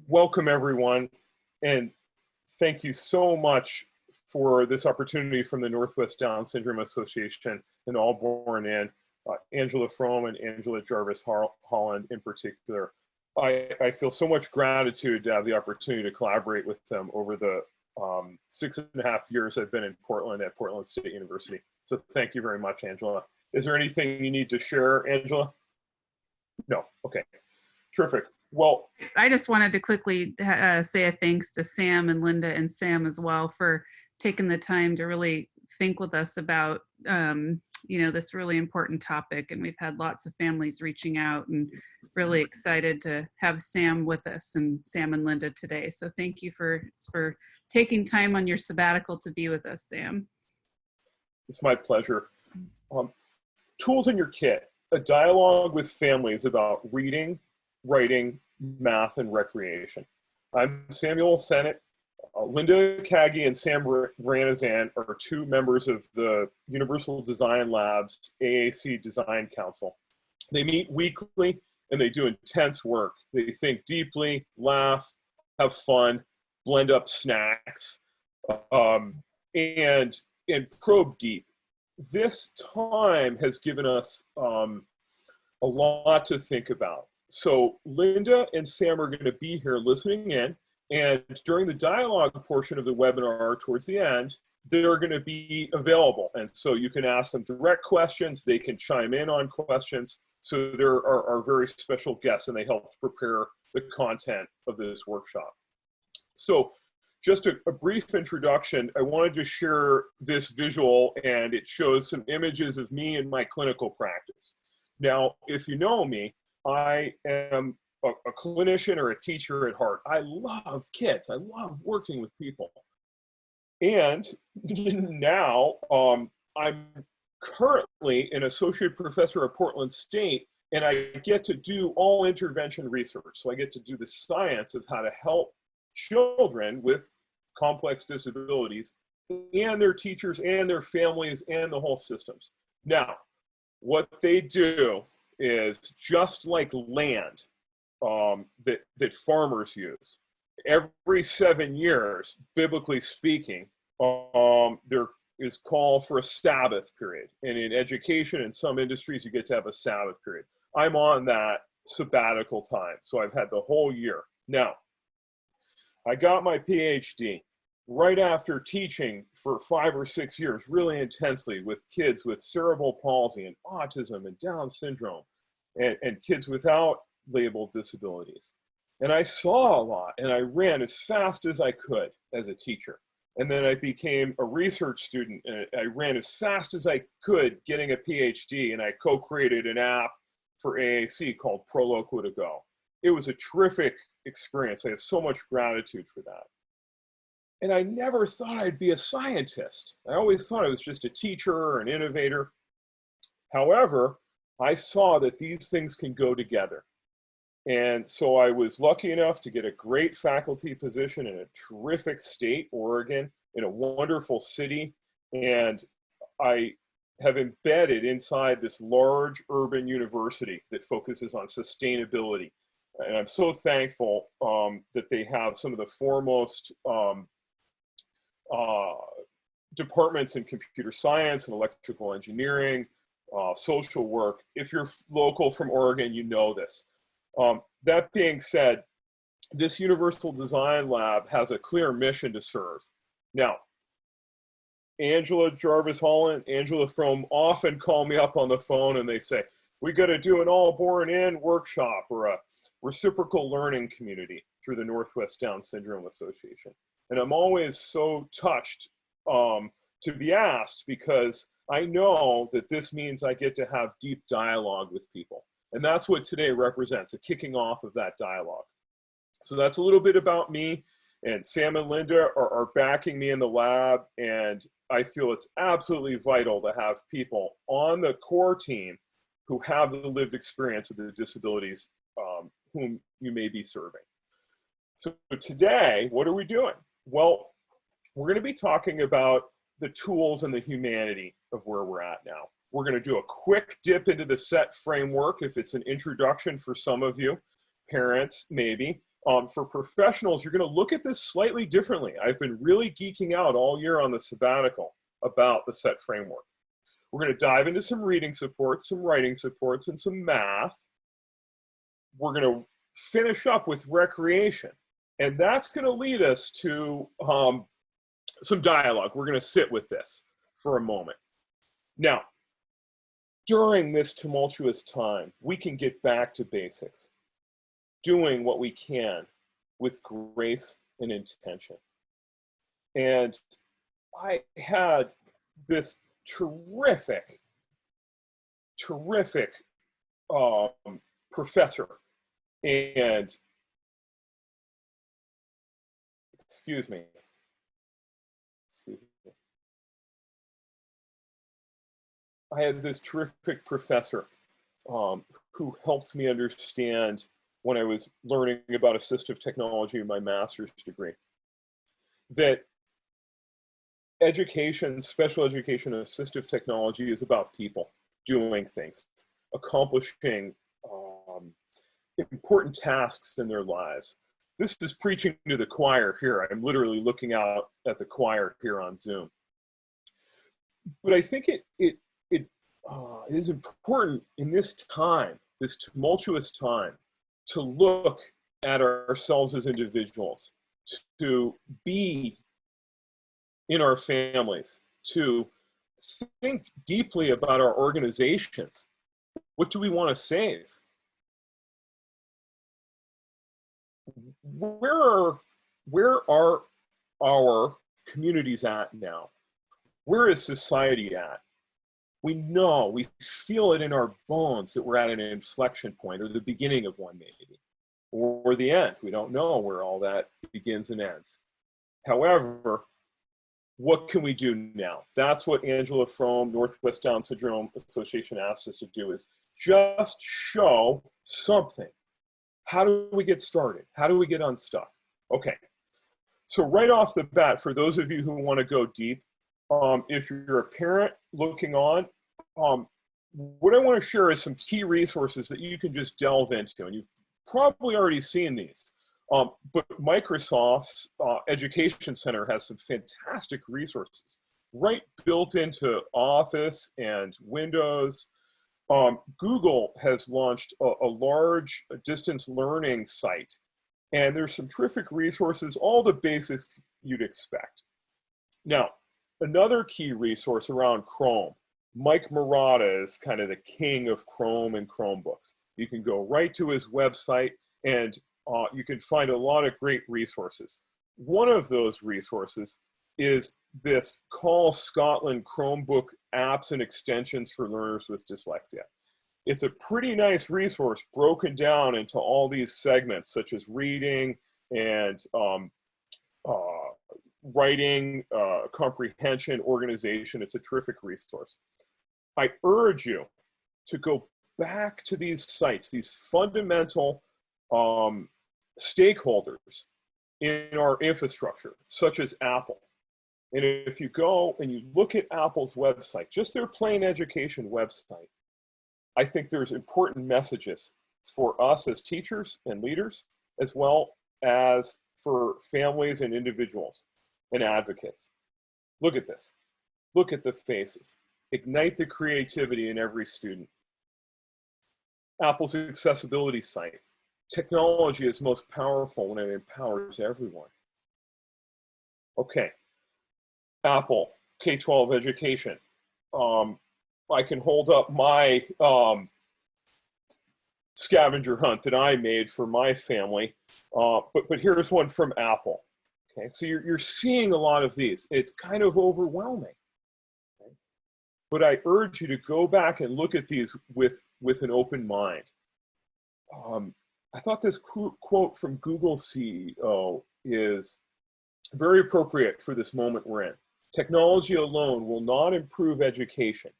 Welcome everyone, and thank you so much for this opportunity from the Northwest Down Syndrome Association and All Born In, Angela Fromm and Angela Jarvis Holland in particular. I feel so much gratitude to have the opportunity to collaborate with them over the 6.5 years I've been in Portland at Portland State University. So thank you very much, Angela. Is there anything you need to share, Angela? No, okay, terrific. Well, I just wanted to quickly say a thanks to Sam and Linda and Sam as well for taking the time to really think with us about this really important topic. And we've had lots of families reaching out, and really excited to have Sam with us, and Sam and Linda today. So thank you for taking time on your sabbatical to be with us, Sam. It's my pleasure. Tools in your kit: a dialogue with families about reading, writing, math, and recreation. I'm Samuel Sennott. Linda Akagi and Sam Vranizan are two members of the Universal Design Lab's AAC Design Council. They meet weekly and they do intense work. They think deeply, laugh, have fun, blend up snacks, and probe deep. This time has given us a lot to think about. So Linda and Sam are going to be here listening in, and during the dialogue portion of the webinar towards the end, they're going to be available. And so you can ask them direct questions, they can chime in on questions. So there are our very special guests, and they help prepare the content of this workshop. So just a brief introduction. I wanted to share this visual, and it shows some images of me in my clinical practice. Now, if you know me, I am a clinician or a teacher at heart. I love kids. I love working with people. And now I'm currently an associate professor at Portland State, and I get to do all intervention research. So I get to do the science of how to help children with complex disabilities and their teachers and their families and the whole systems. Now, what they do is just like land that farmers use. Every 7 years, biblically speaking, there is call for a Sabbath period. And in education, in some industries, you get to have a Sabbath period. I'm on that sabbatical time, so I've had the whole year. Now, I got my PhD right after teaching for 5 or 6 years really intensely with kids with cerebral palsy and autism and Down syndrome and kids without labeled disabilities. And I saw a lot, and I ran as fast as I could as a teacher. And then I became a research student, and I ran as fast as I could getting a PhD, and I co-created an app for AAC called Proloqua to Go. It was a terrific experience. I have so much gratitude for that. And I never thought I'd be a scientist. I always thought I was just a teacher or an innovator. However, I saw that these things can go together. And so I was lucky enough to get a great faculty position in a terrific state, Oregon, in a wonderful city. And I have embedded inside this large urban university that focuses on sustainability. And I'm so thankful that they have some of the foremost departments in computer science and electrical engineering, social work. If you're local from Oregon, you know this. That being said, this Universal Design Lab has a clear mission to serve. Now, Angela Jarvis Holland, Angela Fromm often call me up on the phone and they say, we got to do an All Born In workshop or a reciprocal learning community through the Northwest Down Syndrome Association. And I'm always so touched to be asked, because I know that this means I get to have deep dialogue with people. And that's what today represents, a kicking off of that dialogue. So that's a little bit about me, and Sam and Linda are backing me in the lab, and I feel it's absolutely vital to have people on the core team who have the lived experience of the disabilities whom you may be serving. So today, what are we doing? Well, we're going to be talking about the tools and the humanity of where we're at now. We're going to do a quick dip into the SET framework if it's an introduction for some of you, parents maybe, For professionals, you're going to look at this slightly differently. I've been really geeking out all year on the sabbatical about the SET framework. We're going to dive into some reading supports, some writing supports, and some math. We're going to finish up with recreation. And that's going to lead us to some dialogue. We're going to sit with this for a moment. Now, during this tumultuous time, we can get back to basics, doing what we can with grace and intention. And I had this terrific professor, and excuse me. I had this terrific professor who helped me understand when I was learning about assistive technology in my master's degree, that education, special education, and assistive technology is about people doing things, accomplishing important tasks in their lives. This is preaching to the choir here. I'm literally looking out at the choir here on Zoom. But I think it is important in this time, this tumultuous time, to look at ourselves as individuals, to be in our families, to think deeply about our organizations. What do we want to save? Where are our communities at now? Where is society at? We know, we feel it in our bones that we're at an inflection point, or the beginning of one maybe, or the end. We don't know where all that begins and ends. However, what can we do now? That's what Angela from Northwest Down Syndrome Association asked us to do, is just show something. How do we get started? How do we get unstuck? Okay, so right off the bat, for those of you who want to go deep, if you're a parent looking on, what I want to share is some key resources that you can just delve into, and you've probably already seen these. But Microsoft's Education Center has some fantastic resources right built into Office and Windows. Google has launched a large distance learning site, and there's some terrific resources, all the basics you'd expect. Now, another key resource around Chrome, Mike Murata is kind of the king of Chrome and Chromebooks. You can go right to his website, and you can find a lot of great resources. One of those resources is this Call Scotland Chromebook apps and extensions for learners with dyslexia. It's a pretty nice resource broken down into all these segments, such as reading and writing, comprehension, organization. It's a terrific resource. I urge you to go back to these sites, these fundamental stakeholders in our infrastructure, such as Apple. And if you go and you look at Apple's website, just their plain education website, I think there's important messages for us as teachers and leaders, as well as for families and individuals and advocates. Look at this. Look at the faces. Ignite the creativity in every student. Apple's accessibility site. Technology is most powerful when it empowers everyone. Okay. Apple, K-12 education. I can hold up my scavenger hunt that I made for my family, but here's one from Apple. Okay, so you're seeing a lot of these. It's kind of overwhelming. Okay? But I urge you to go back and look at these with an open mind. I thought this quote from Google CEO is very appropriate for this moment we're in. Technology alone will not improve education,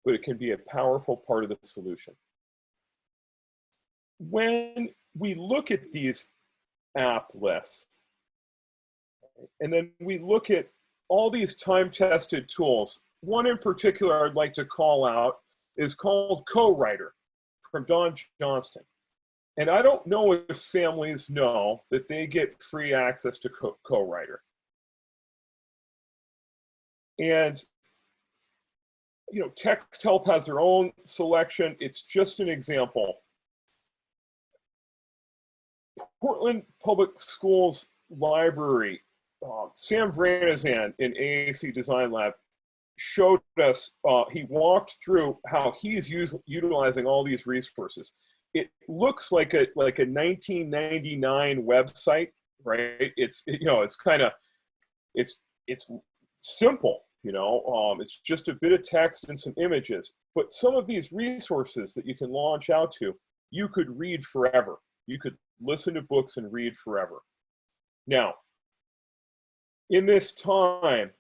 but it can be a powerful part of the solution. When we look at these app lists, and then we look at all these time-tested tools, one in particular I'd like to call out is called Co-Writer from Don Johnston. And I don't know if families know that they get free access to co-writer. And Text Help has their own selection. It's just an example. Portland Public Schools Library, Sam Vranizan in AAC Design Lab showed us, he walked through how he's utilizing all these resources. It looks like a 1999 website, right? It's simple, it's just a bit of text and some images. But some of these resources that you can launch out to, you could read forever. You could listen to books and read forever. Now, in this time,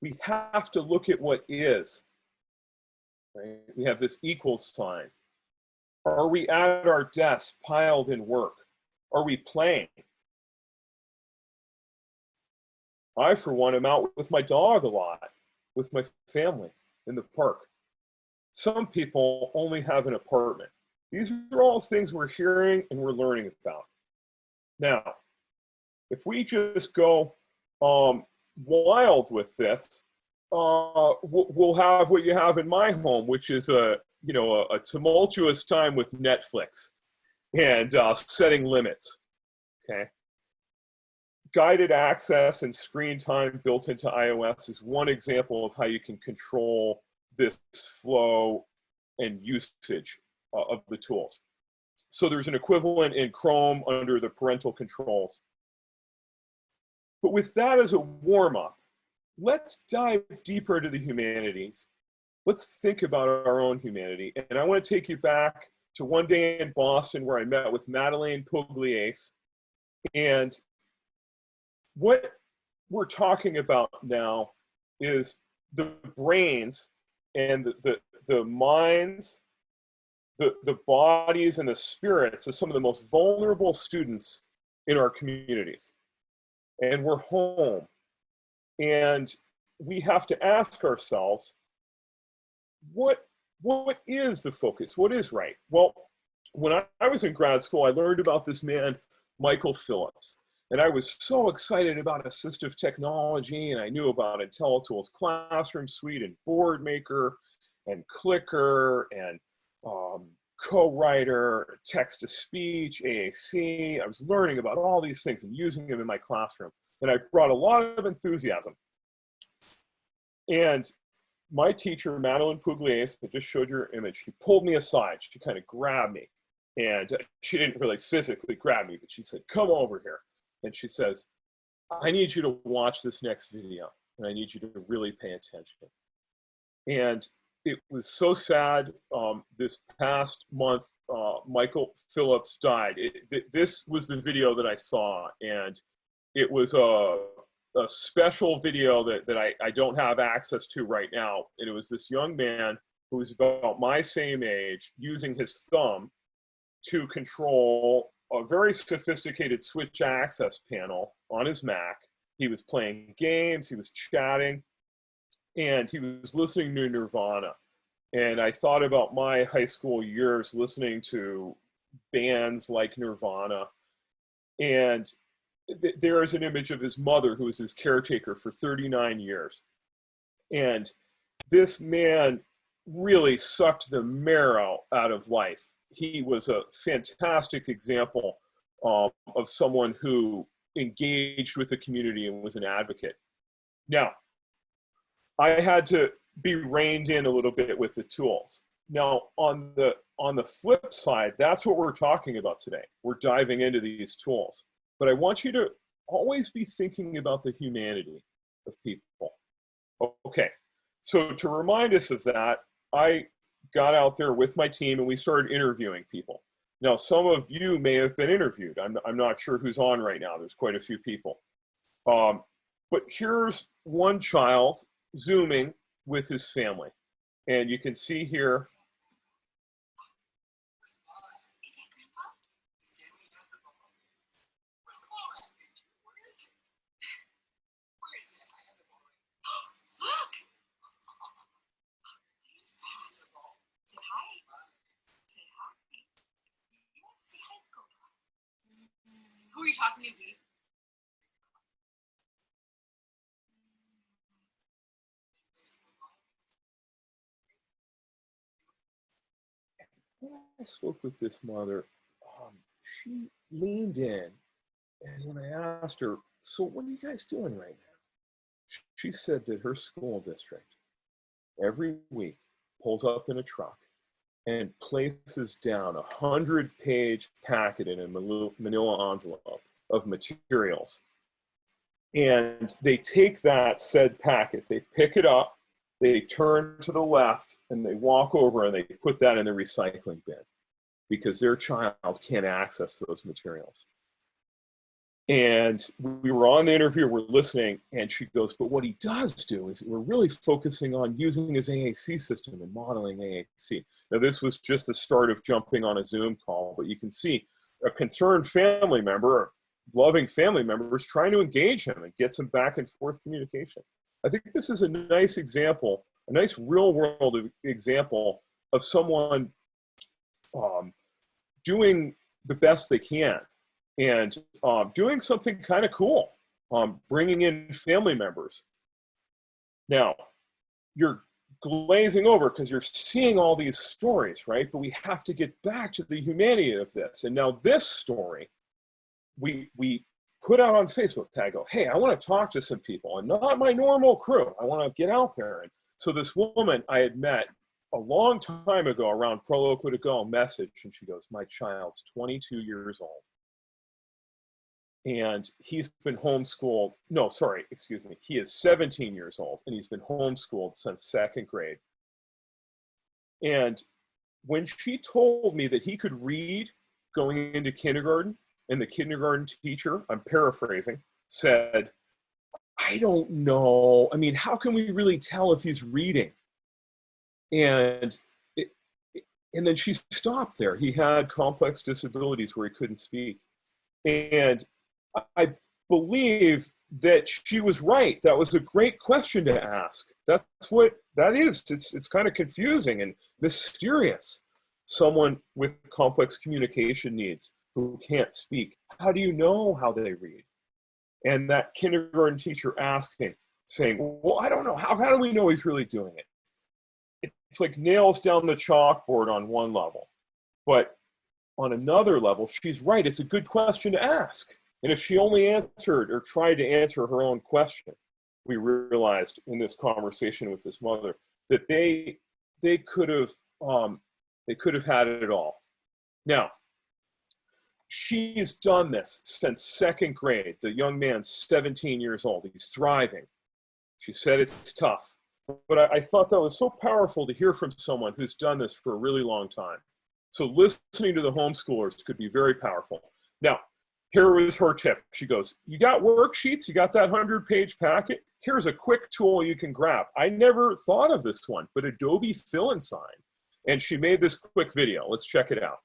we have to look at what is. Right? We have this equals sign. Are we at our desks piled in work? Are we playing? I, for one, am out with my dog a lot, with my family in the park. Some people only have an apartment. These are all things we're hearing and we're learning about. Now, if we just go wild with this, we'll have what you have in my home, which is a tumultuous time with Netflix and setting limits. Okay. Guided access and screen time built into iOS is one example of how you can control this flow and usage of the tools. So there's an equivalent in Chrome under the parental controls. But with that as a warm-up, let's dive deeper into the humanities. Let's think about our own humanity. And I want to take you back to one day in Boston where I met with Madeleine Pugliese. And what we're talking about now is the brains and the minds, the bodies and the spirits of some of the most vulnerable students in our communities. And we're home. And we have to ask ourselves, what is the focus? What is right? Well, when I was in grad school, I learned about this man, Michael Phillips. And I was so excited about assistive technology, and I knew about IntelliTools Classroom Suite and BoardMaker and Clicker and Co-Writer, text-to-speech, AAC. I was learning about all these things and using them in my classroom. And I brought a lot of enthusiasm. And my teacher, Madeleine Pugliese, I just showed your image, she pulled me aside. She kind of grabbed me. And she didn't really physically grab me, but she said, come over here. And she says, I need you to watch this next video. And I need you to really pay attention. And it was so sad. This past month, Michael Phillips died. This was the video that I saw. And it was a special video that I don't have access to right now. And it was this young man who was about my same age using his thumb to control a very sophisticated switch access panel on his Mac. He was playing games, he was chatting, and he was listening to Nirvana. And I thought about my high school years listening to bands like Nirvana. And there is an image of his mother, who was his caretaker for 39 years. And this man really sucked the marrow out of life. He was a fantastic example of someone who engaged with the community and was an advocate. Now, I had to be reined in a little bit with the tools. Now, on the flip side, that's what we're talking about today. We're diving into these tools. But I want you to always be thinking about the humanity of people. Okay, so to remind us of that, I got out there with my team and we started interviewing people. Now, some of you may have been interviewed. I'm not sure who's on right now. There's quite a few people. But here's one child Zooming with his family. And you can see here, were you talking to me? When I spoke with this mother, she leaned in, and when I asked her, so what are you guys doing right now? She said that her school district every week pulls up in a truck and places down 100-page packet in a manila envelope of materials. And they take that said packet, they pick it up, they turn to the left, and they walk over and they put that in the recycling bin because their child can't access those materials. And we were on the interview, we're listening, and she goes, but what he does do is we're really focusing on using his AAC system and modeling AAC. Now, this was just the start of jumping on a Zoom call, but you can see a concerned family member, loving family members trying to engage him and get some back and forth communication. I think this is a nice example, a nice real world example of someone doing the best they can and doing something kind of cool, bringing in family members. Now, you're glazing over because you're seeing all these stories, right? But we have to get back to the humanity of this. And now this story, we put out on Facebook. I go, hey, I want to talk to some people and not my normal crew. I want to get out there. And so this woman I had met a long time ago around Proloquia to Go message, and she goes, my child's 22 years old. And he's been homeschooled. No, sorry, excuse me. He is 17 years old and he's been homeschooled since second grade. And when she told me that he could read going into kindergarten, and the kindergarten teacher, I'm paraphrasing, said, I don't know. I mean, how can we really tell if he's reading? And then she stopped there. He had complex disabilities where he couldn't speak. And I believe that she was right. That was a great question to ask. That's what that is. It's kind of confusing and mysterious. Someone with complex communication needs who can't speak. How do you know how they read? And that kindergarten teacher asking, saying, well, I don't know. How do we know he's really doing it? It's like nails down the chalkboard on one level. But on another level, she's right. It's a good question to ask. And if she only answered or tried to answer her own question, we realized in this conversation with this mother that they could have had it all. Now, she's done this since second grade. The young man's 17 years old. He's thriving. She said it's tough. But I thought that was so powerful to hear from someone who's done this for a really long time. So listening to the homeschoolers could be very powerful. Now, here was her tip. She goes, you got worksheets? You got that 100-page packet? Here's a quick tool you can grab. I never thought of this one, but Adobe Fill and Sign. And she made this quick video. Let's check it out.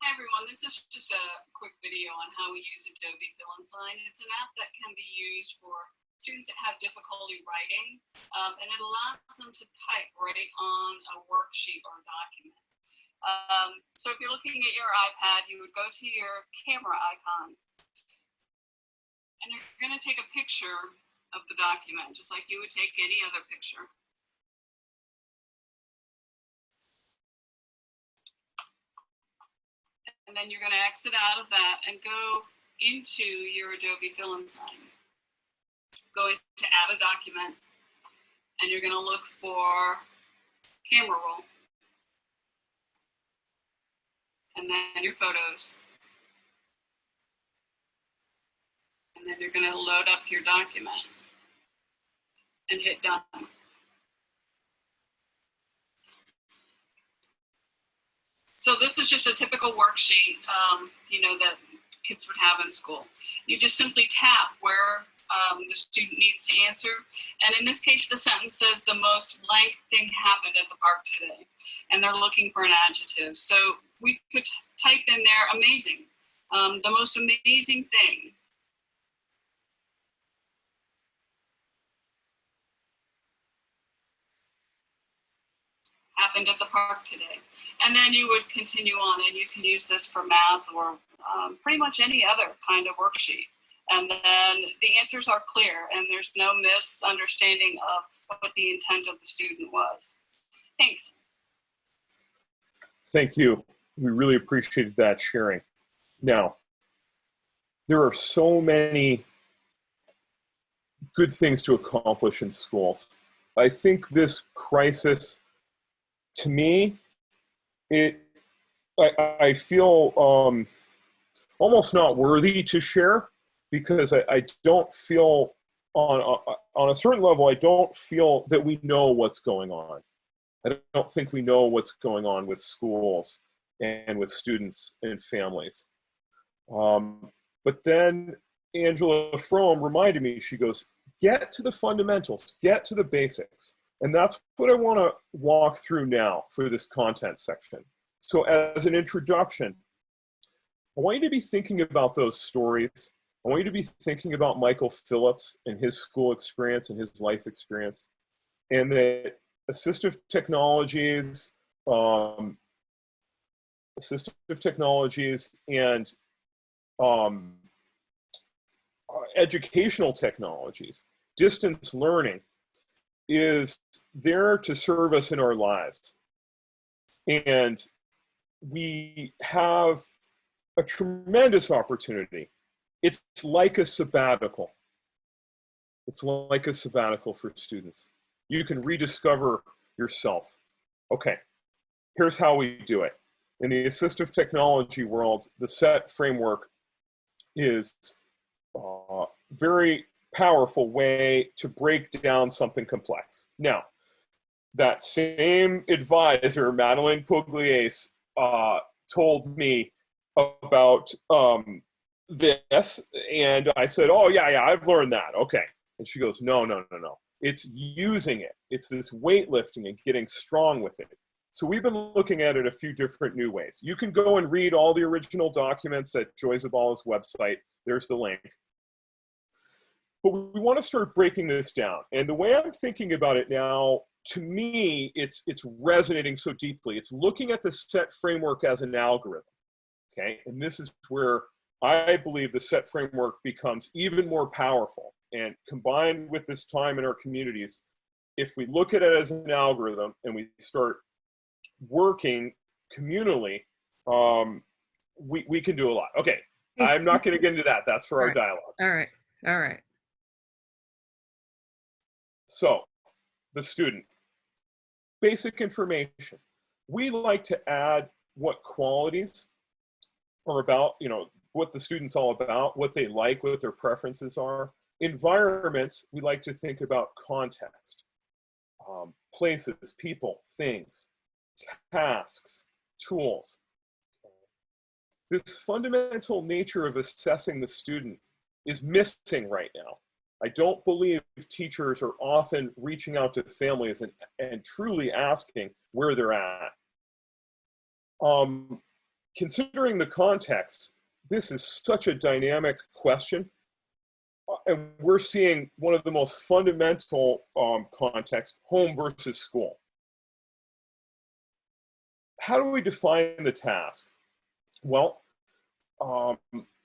Hi everyone, this is just a quick video on how we use Adobe Fill and Sign. It's an app that can be used for students that have difficulty writing, and it allows them to type right on a worksheet or a document. So if you're looking at your iPad, you would go to your camera icon, and you're going to take a picture of the document, just like you would take any other picture. And then you're going to exit out of that and go into your Adobe Fill and Sign. Go into Add a Document, and you're going to look for Camera Roll. And then your photos. And then you're going to load up your document and hit Done. So this is just a typical worksheet, that kids would have in school. You just simply tap where the student needs to answer. And in this case, the sentence says the most blank thing happened at the park today. And they're looking for an adjective. So we could type in there amazing, the most amazing thing. Happened at the park today. And then you would continue on, and you can use this for math or pretty much any other kind of worksheet. And then the answers are clear and there's no misunderstanding of what the intent of the student was. Thanks. Thank you. We really appreciated that sharing. Now, there are so many good things to accomplish in schools. I think this crisis, to me, I feel almost not worthy to share, because I don't feel, on a certain level, I don't feel that we know what's going on. I don't think we know what's going on with schools and with students and families. But then Angela Fromm reminded me, she goes, get to the fundamentals, get to the basics. And that's what I want to walk through now for this content section. So as an introduction, I want you to be thinking about those stories. I want you to be thinking about Michael Phillips and his school experience and his life experience, and that assistive technologies and educational technologies, distance learning, is there to serve us in our lives. And we have a tremendous opportunity. It's like a sabbatical. It's like a sabbatical for students. You can rediscover yourself. Okay, here's how we do it. In the assistive technology world, the SETT framework is a very powerful way to break down something complex. Now, that same advisor, Madeline Pugliese, told me about this, and I said, oh, yeah, I've learned that. Okay. And she goes, no. It's using it. It's this weightlifting and getting strong with it. So we've been looking at it a few different new ways. You can go and read all the original documents at Joy Zabala's website. There's the link. But we want to start breaking this down. And the way I'm thinking about it now, to me, it's resonating so deeply. It's looking at the SETT framework as an algorithm, okay? And this is where I believe the SETT framework becomes even more powerful. And combined with this time in our communities, if we look at it as an algorithm and we start working communally, we can do a lot. Okay, I'm not going to get into that. That's for our dialogue. All right. So, the student. Basic information. We like to add what qualities are about, what the student's all about, what they like, what their preferences are. Environments, we like to think about context, places, people, things, tasks, tools. This fundamental nature of assessing the student is missing right now. I don't believe teachers are often reaching out to families and truly asking where they're at. Considering the context, this is such a dynamic question. And we're seeing one of the most fundamental context, home versus school. How do we define the task? Well,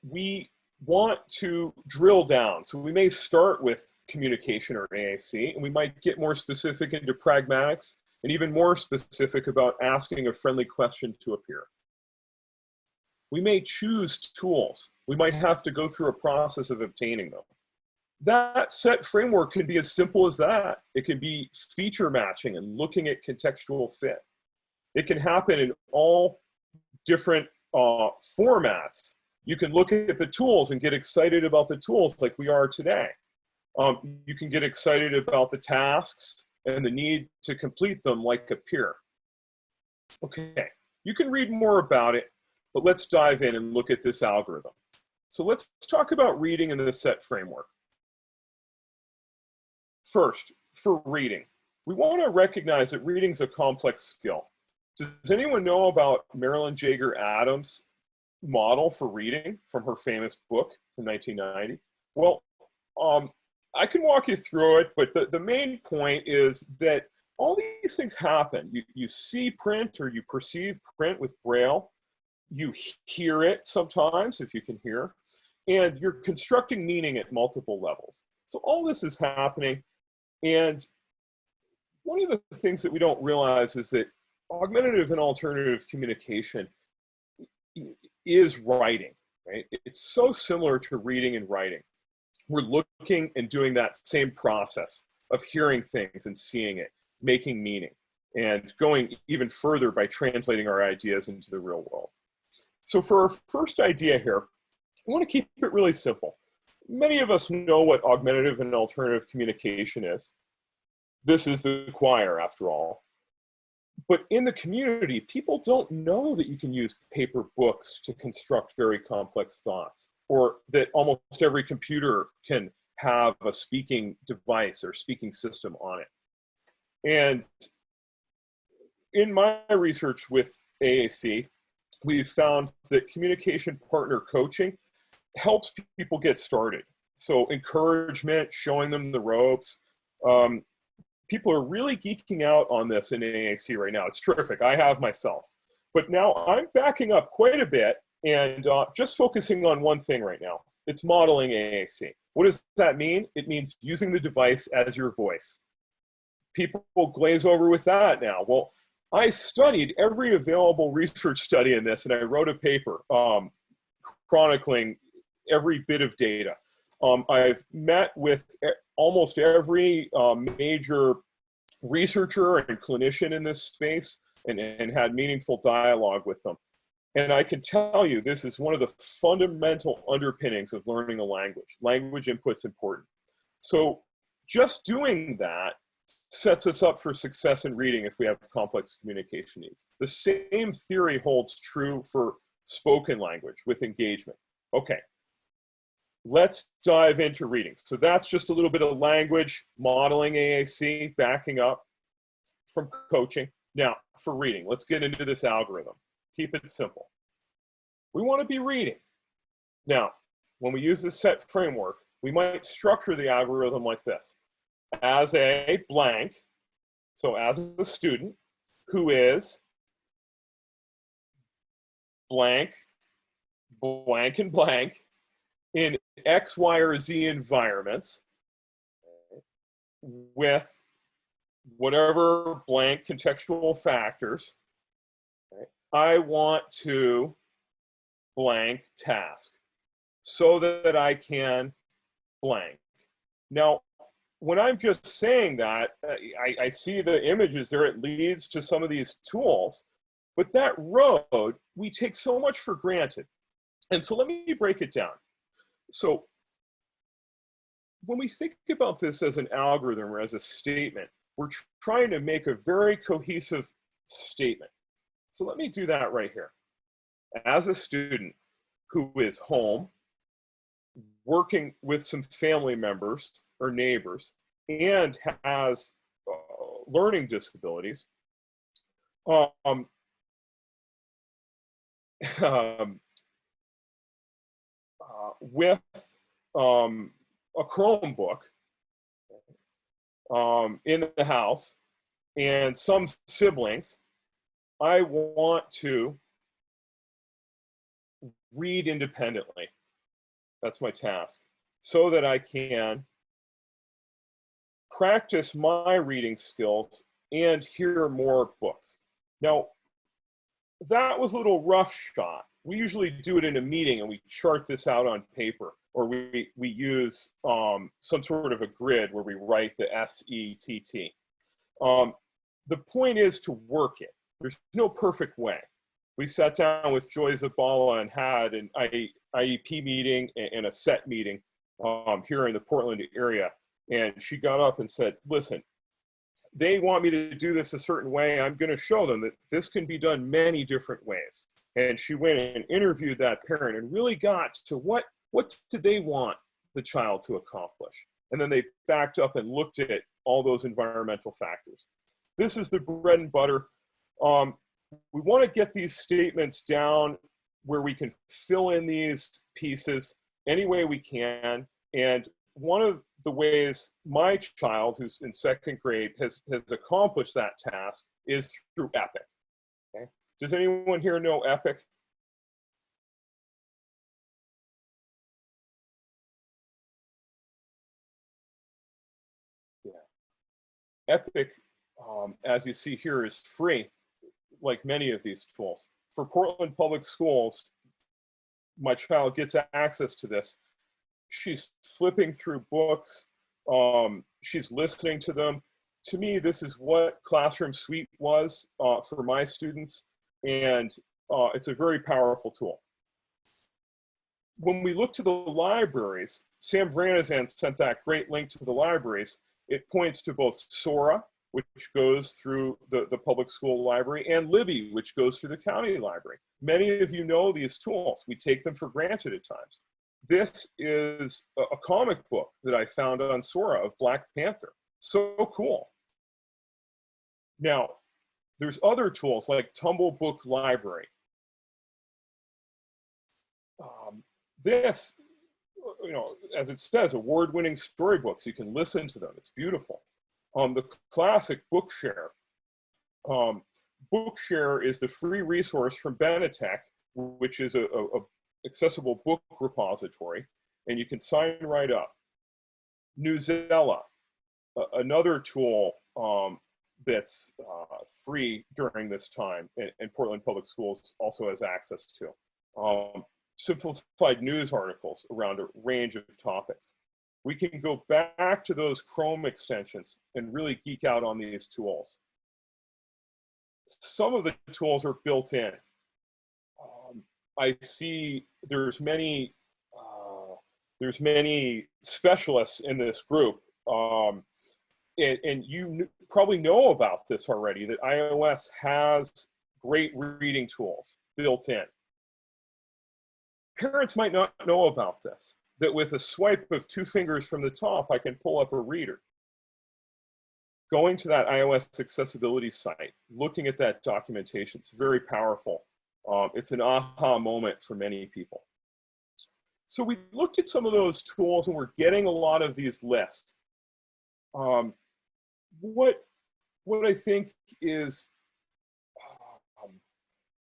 we want to drill down. So we may start with communication or AAC, and we might get more specific into pragmatics and even more specific about asking a friendly question to a peer. We may choose tools. We might have to go through a process of obtaining them. That SETT framework can be as simple as that. It can be feature matching and looking at contextual fit. It can happen in all different formats. You can look at the tools and get excited about the tools like we are today. You can get excited about the tasks and the need to complete them like a peer. Okay, you can read more about it, but let's dive in and look at this algorithm. So let's talk about reading in the SETT framework. First, for reading, we want to recognize that reading is a complex skill. Does anyone know about Marilyn Jager Adams' model for reading from her famous book from 1990? Well, I can walk you through it, but the main point is that all these things happen. You see print or you perceive print with Braille. you hear it sometimes, if you can hear, and you're constructing meaning at multiple levels. So all this is happening. And one of the things that we don't realize is that augmentative and alternative communication is writing, right? It's so similar to reading and writing. We're looking and doing that same process of hearing things and seeing it, making meaning, and going even further by translating our ideas into the real world. So for our first idea here, I want to keep it really simple. Many of us know what augmentative and alternative communication is. This is the choir, after all. But in the community, people don't know that you can use paper books to construct very complex thoughts, or that almost every computer can have a speaking device or speaking system on it. And in my research with AAC, we've found that communication partner coaching helps people get started. So encouragement, showing them the ropes. People are really geeking out on this in AAC right now. It's terrific. I have myself. But now I'm backing up quite a bit and just focusing on one thing right now. It's modeling AAC. What does that mean? It means using the device as your voice. People glaze over with that now. Well, I studied every available research study in this, and I wrote a paper chronicling every bit of data. I've met with almost every major researcher and clinician in this space and had meaningful dialogue with them. And I can tell you, this is one of the fundamental underpinnings of learning a language. Language input's important. So just doing that sets us up for success in reading if we have complex communication needs. The same theory holds true for spoken language with engagement. Okay, let's dive into reading. So that's just a little bit of language, modeling AAC, backing up from coaching. Now, for reading, let's get into this algorithm. Keep it simple. We want to be reading. Now, when we use this set framework, we might structure the algorithm like this. As a blank, so as a student who is blank, blank, and blank in X, Y, or Z environments with whatever blank contextual factors, I want to blank task so that I can blank. Now, when I'm just saying that, I see the images there, it leads to some of these tools, but that road, we take so much for granted. And so let me break it down. So when we think about this as an algorithm or as a statement, we're trying to make a very cohesive statement. So let me do that right here. As a student who is home, working with some family members or neighbors, and has learning disabilities, with a Chromebook in the house and some siblings, I want to read independently. That's my task, so that I can practice my reading skills and hear more books. Now, that was a little rough shot. We usually do it in a meeting and we chart this out on paper, or we use some sort of a grid where we write the SETT. The point is to work it. There's no perfect way. We sat down with Joy Zabala and had an IEP meeting and a SET meeting here in the Portland area. And she got up and said, listen, they want me to do this a certain way. I'm going to show them that this can be done many different ways. And she went and interviewed that parent and really got to what did they want the child to accomplish. And then they backed up and looked at all those environmental factors. This is the bread and butter. We want to get these statements down where we can fill in these pieces any way we can. And one of the ways my child, who's in second grade, has accomplished that task is through EPIC. Okay? Does anyone here know EPIC? Epic, as you see here, is free, like many of these tools. For Portland Public Schools, my child gets access to this. She's flipping through books. She's listening to them. To me, this is what Classroom Suite was for my students, and it's a very powerful tool. When we look to the libraries, Sam Vranizan sent that great link to the libraries. It points to both Sora, which goes through the public school library, and Libby, which goes through the county library. Many of you know these tools. We take them for granted at times. This is a comic book that I found on Sora of Black Panther. So cool. Now, there's other tools like Tumble Book Library. This, you know, as it says, award-winning storybooks. You can listen to them. It's beautiful. The classic Bookshare. Bookshare is the free resource from Benetech, which is a accessible book repository, and you can sign right up. Newsella, another tool that's free during this time, and Portland Public Schools also has access to. Simplified news articles around a range of topics. We can go back to those Chrome extensions and really geek out on these tools. Some of the tools are built in. I see there's many specialists in this group, and you probably know about this already, that iOS has great reading tools built in. Parents might not know about this, that with a swipe of 2 fingers from the top, I can pull up a reader. Going to that iOS accessibility site, looking at that documentation, it's very powerful. It's an aha moment for many people. So we looked at some of those tools, and we're getting a lot of these lists. What I think is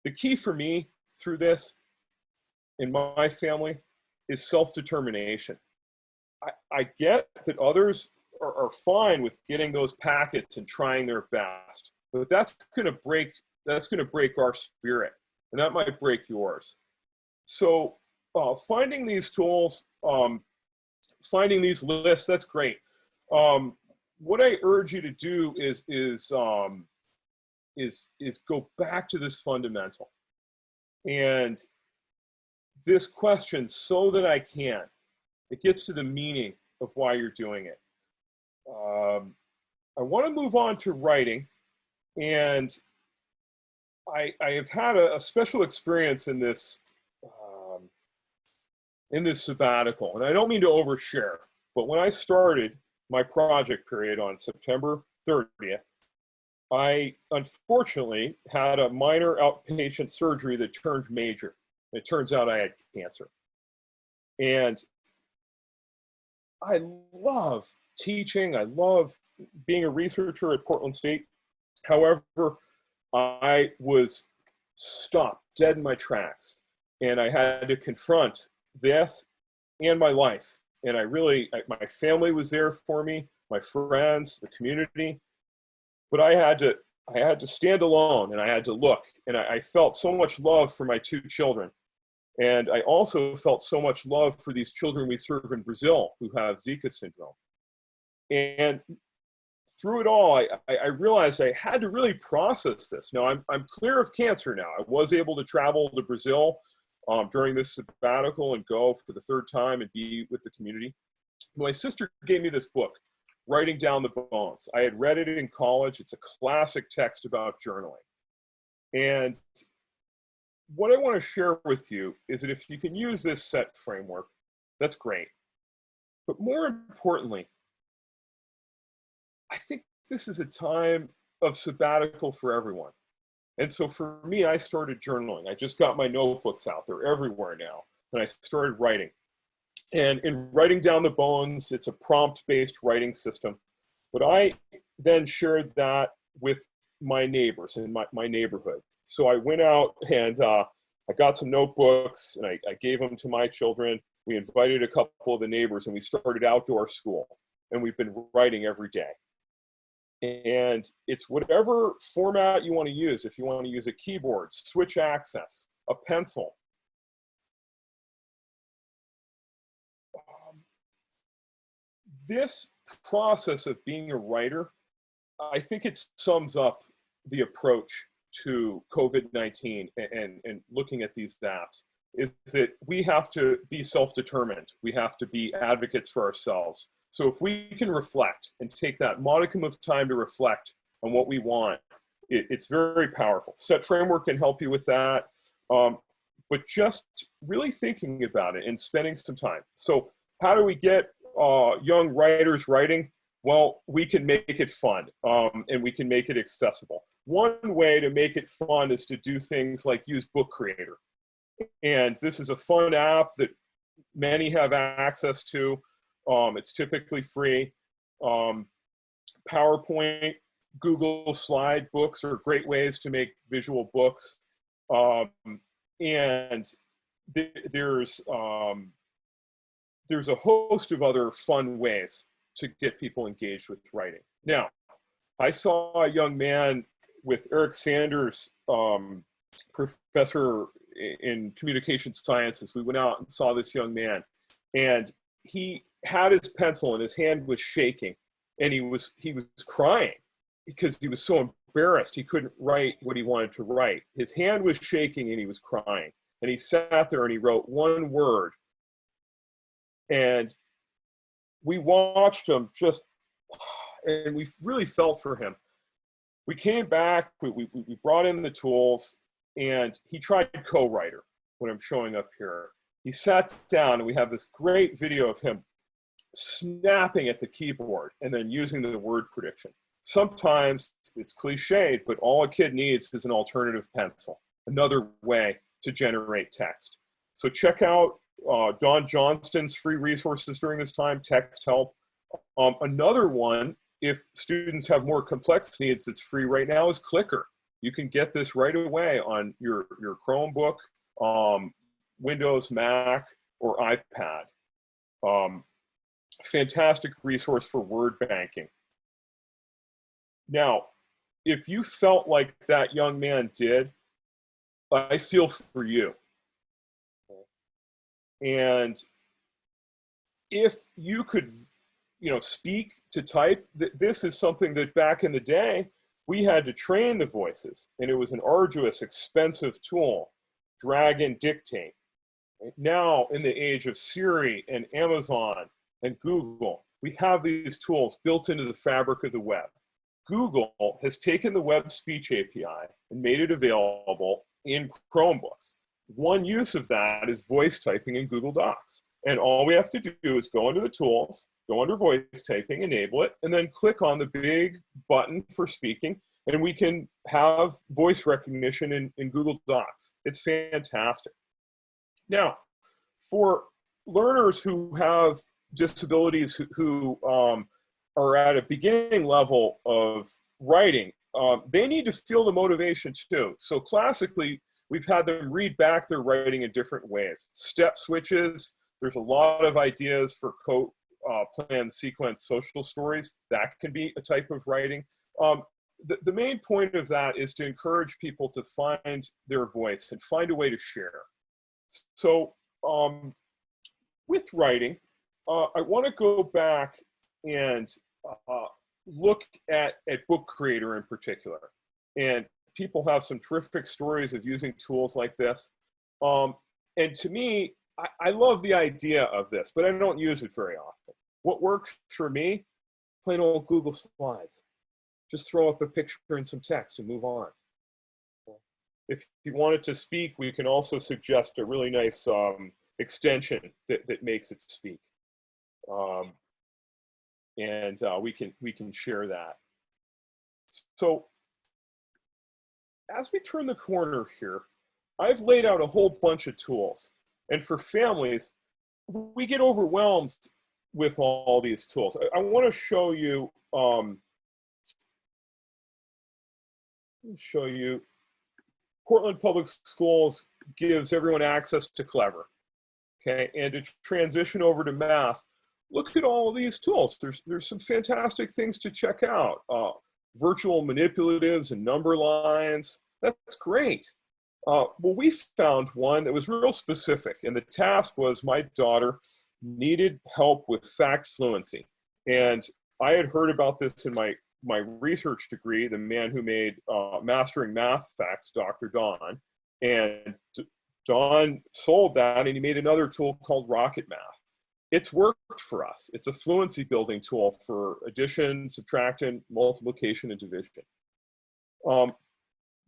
the key for me through this in my family is self-determination. I get that others are fine with getting those packets and trying their best, but that's gonna break our spirit, and that might break yours. So finding these tools, finding these lists, that's great. What I urge you to do is go back to this fundamental. And this question, so that I can, it gets to the meaning of why you're doing it. I want to move on to writing, and I have had a special experience in this sabbatical, and I don't mean to overshare, but when I started my project period on September 30th, I unfortunately had a minor outpatient surgery that turned major. It turns out I had cancer. And I love teaching. I love being a researcher at Portland State. However, I was stopped dead in my tracks, and I had to confront this and my life. And my family was there for me, my friends, the community, but I had to stand alone, and I had to look, and I felt so much love for my 2 children. And I also felt so much love for these children we serve in Brazil who have Zika syndrome. And through it all, I realized I had to really process this. Now, I'm clear of cancer now. I was able to travel to Brazil during this sabbatical and go for the 3rd time and be with the community. My sister gave me this book, Writing Down the Bones. I had read it in college. It's a classic text about journaling. And what I want to share with you is that if you can use this set framework, that's great. But more importantly, I think this is a time of sabbatical for everyone. And so for me, I started journaling. I just got my notebooks out. They're everywhere now. And I started writing. And in Writing Down the Bones, it's a prompt-based writing system. But I then shared that with my neighbors in my neighborhood. So I went out and I got some notebooks, and I gave them to my children. We invited a couple of the neighbors, and we started outdoor school. And we've been writing every day. And it's whatever format you want to use. If you want to use a keyboard, switch access, a pencil. This process of being a writer, I think it sums up the approach to COVID-19 and looking at these apps, is that we have to be self-determined. We have to be advocates for ourselves. So if we can reflect and take that modicum of time to reflect on what we want, it's very powerful. Set Framework can help you with that, but just really thinking about it and spending some time. So how do we get young writers writing? Well, we can make it fun, and we can make it accessible. One way to make it fun is to do things like use Book Creator. And this is a fun app that many have access to. It's typically free. PowerPoint, Google Slide books are great ways to make visual books. And there's a host of other fun ways to get people engaged with writing. Now, I saw a young man with Eric Sanders, professor in communication sciences. We went out and saw this young man, and he had his pencil and his hand was shaking, and he was crying because he was so embarrassed he couldn't write what he wanted to write. His hand was shaking and he was crying, and he sat there and he wrote one word. And we watched him and we really felt for him. We came back, we brought in the tools, and he tried co-writer, what I'm showing up here. He sat down, and we have this great video of him snapping at the keyboard and then using the word prediction. Sometimes it's cliched, but all a kid needs is an alternative pencil, another way to generate text. So check out Don Johnston's free resources during this time, Text Help. Another one, if students have more complex needs that's free right now, is Clicker. You can get this right away on your Chromebook, Windows, Mac, or iPad. Fantastic resource for word banking. Now, if you felt like that young man did, I feel for you. And if you could, speak to type, this is something that back in the day, we had to train the voices, and it was an arduous, expensive tool, drag and dictate. Now, in the age of Siri and Amazon and Google, we have these tools built into the fabric of the web. Google has taken the web speech API and made it available in Chromebooks. One use of that is voice typing in Google Docs. And all we have to do is go into the tools, go under voice typing, enable it, and then click on the big button for speaking, and we can have voice recognition in Google Docs. It's fantastic. Now, for learners who have disabilities who are at a beginning level of writing, they need to feel the motivation too. So classically, we've had them read back their writing in different ways. Step switches, there's a lot of ideas for plan, sequence, social stories. That can be a type of writing. The main point of that is to encourage people to find their voice and find a way to share. So with writing, I want to go back and look at Book Creator in particular. And people have some terrific stories of using tools like this. And to me, I love the idea of this, but I don't use it very often. What works for me, plain old Google Slides. Just throw up a picture and some text and move on. If you want it to speak, we can also suggest a really nice extension that makes it speak. And we can share that. So as we turn the corner here, I've laid out a whole bunch of tools. And for families, we get overwhelmed with all these tools. I want to show you, Portland Public Schools gives everyone access to Clever. Okay, and to transition over to math, look at all of these tools. There's some fantastic things to check out. virtual manipulatives and number lines. That's great. Well, we found one that was real specific, and the task was my daughter needed help with fact fluency. And I had heard about this in my research degree, the man who made Mastering Math Facts, Dr. Don. And Don sold that, and he made another tool called Rocket Math. It's worked for us. It's a fluency building tool for addition, subtraction, multiplication, and division.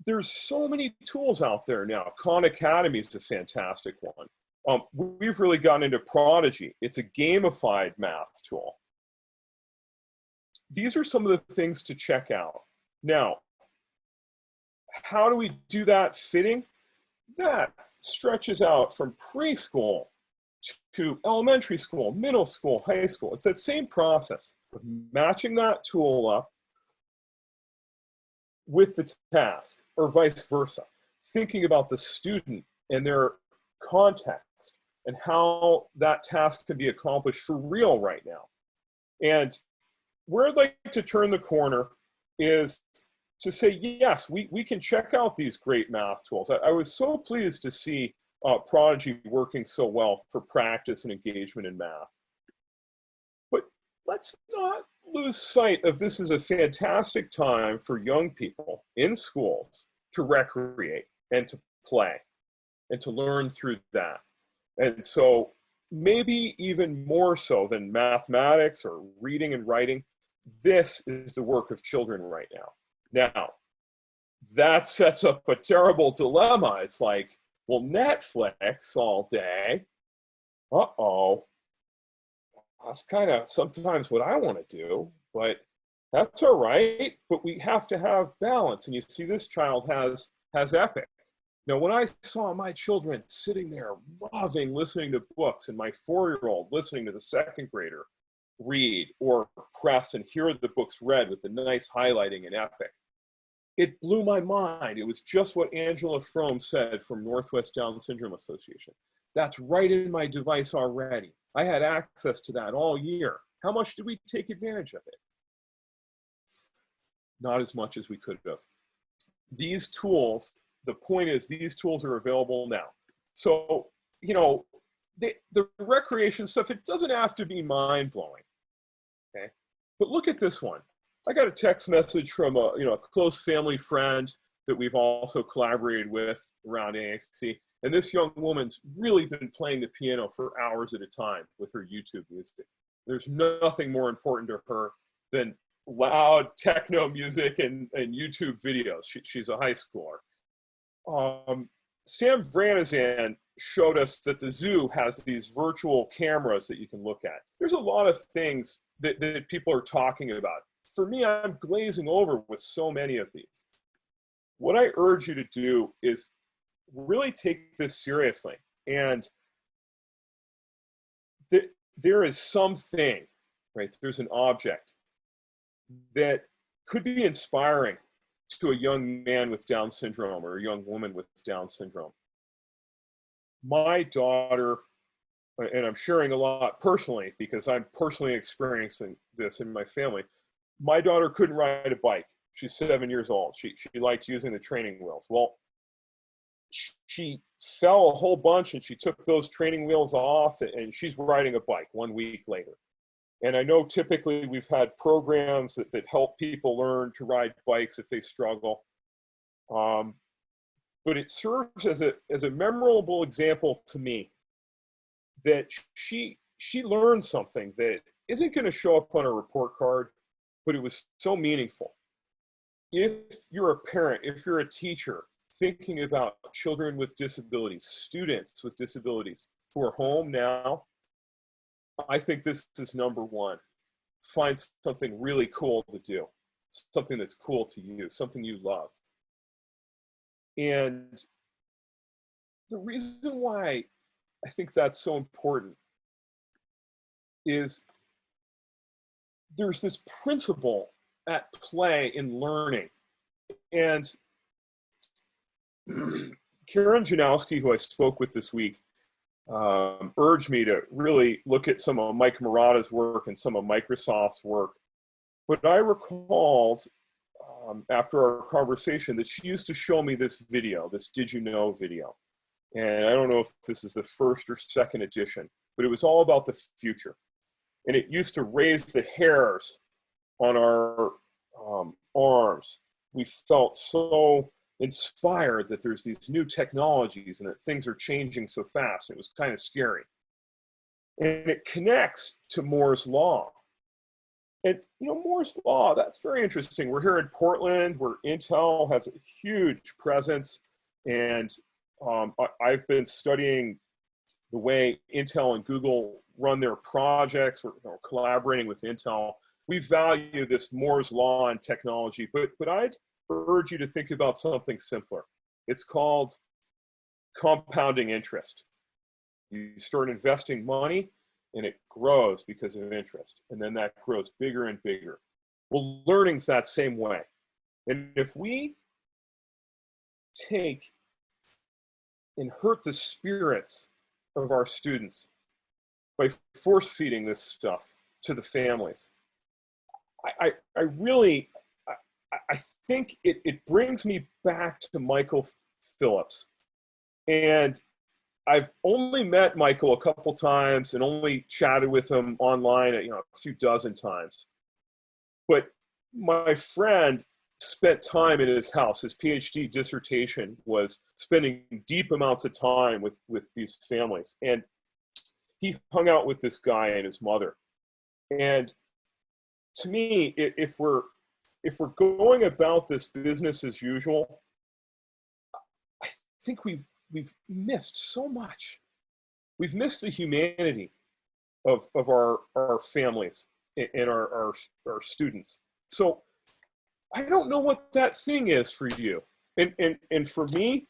There's so many tools out there now. Khan Academy is a fantastic one. We've really gotten into Prodigy. It's a gamified math tool. These are some of the things to check out. Now, how do we do that fitting? That stretches out from preschool to elementary school, middle school, high school. It's that same process of matching that tool up with the task, or vice versa. Thinking about the student and their context and how that task can be accomplished for real right now. And where I'd like to turn the corner is to say, yes, we can check out these great math tools. I was so pleased to see Prodigy working so well for practice and engagement in math. But let's not lose sight of this is a fantastic time for young people in schools to recreate and to play and to learn through that. And so maybe even more so than mathematics or reading and writing, this is the work of children right now. Now, that sets up a terrible dilemma. It's like, well, Netflix all day. Uh-oh. That's kind of sometimes what I want to do, but that's all right. But we have to have balance. And you see, this child has Epic. Now, when I saw my children sitting there loving listening to books, and my 4-year-old listening to the 2nd grader read or press and hear the books read with the nice highlighting in Epic, it blew my mind. It was just what Angela Fromm said from Northwest Down Syndrome Association. That's right in my device already. I had access to that all year. How much did we take advantage of it? Not as much as we could have. These tools, the point is, these tools are available now. So, you know, the recreation stuff, it doesn't have to be mind-blowing, okay? But look at this one. I got a text message from a close family friend that we've also collaborated with around AXC. And this young woman's really been playing the piano for hours at a time with her YouTube music. There's nothing more important to her than loud techno music and YouTube videos. She's a high schooler. Sam Vranizan showed us that the zoo has these virtual cameras that you can look at. There's a lot of things that people are talking about. For me, I'm glazing over with so many of these. What I urge you to do is really take this seriously. And there is something, right? There's an object that could be inspiring to a young man with Down syndrome or a young woman with Down syndrome. My daughter, and I'm sharing a lot personally because I'm personally experiencing this in my family. My daughter couldn't ride a bike. She's 7 years old. She liked using the training wheels. Well, she fell a whole bunch and she took those training wheels off, and she's riding a bike 1 week later. And I know typically we've had programs that help people learn to ride bikes if they struggle. But it serves as a memorable example to me that she learned something that isn't going to show up on a report card, but it was so meaningful. If you're a parent, if you're a teacher, thinking about children with disabilities, students with disabilities who are home now, I think this is number one. Find something really cool to do, something that's cool to you, something you love. And the reason why I think that's so important is there's this principle at play in learning. And Karen Janowski, who I spoke with this week, urged me to really look at some of Mike Murata's work and some of Microsoft's work. But I recalled after our conversation that she used to show me this video, this Did You Know video. And I don't know if this is the first or second edition, but it was all about the future. And it used to raise the hairs on our arms. We felt so inspired that there's these new technologies and that things are changing so fast. It was kind of scary. And it connects to Moore's Law. And, you know, Moore's Law, that's very interesting. We're here in Portland, where Intel has a huge presence. And I've been studying the way Intel and Google run their projects. We're collaborating with Intel. We value this Moore's Law and technology, but I'd urge you to think about something simpler. It's called compounding interest. You start investing money and it grows because of interest. And then that grows bigger and bigger. Well, learning's that same way. And if we take and hurt the spirits of our students by force feeding this stuff to the families, I think it brings me back to Michael Phillips. And I've only met Michael a couple times and only chatted with him online, a few dozen times. But my friend spent time in his house. His PhD dissertation was spending deep amounts of time with these families. And he hung out with this guy and his mother. And to me, if we're going about this business as usual, I think we've missed so much. We've missed the humanity of our families and our students. So I don't know what that thing is for you. And for me,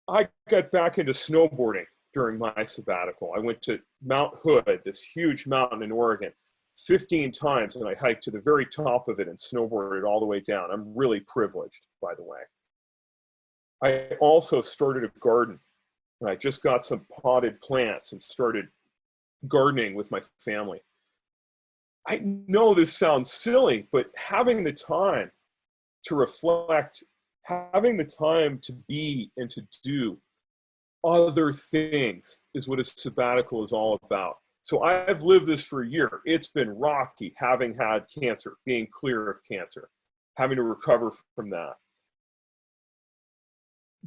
I got back into snowboarding during my sabbatical. I went to Mount Hood, this huge mountain in Oregon, 15 times, and I hiked to the very top of it and snowboarded all the way down. I'm really privileged, by the way. I also started a garden, and I just got some potted plants and started gardening with my family. I know this sounds silly, but having the time to reflect, having the time to be and to do other things is what a sabbatical is all about. So I've lived this for a year. It's been rocky, having had cancer, being clear of cancer, having to recover from that.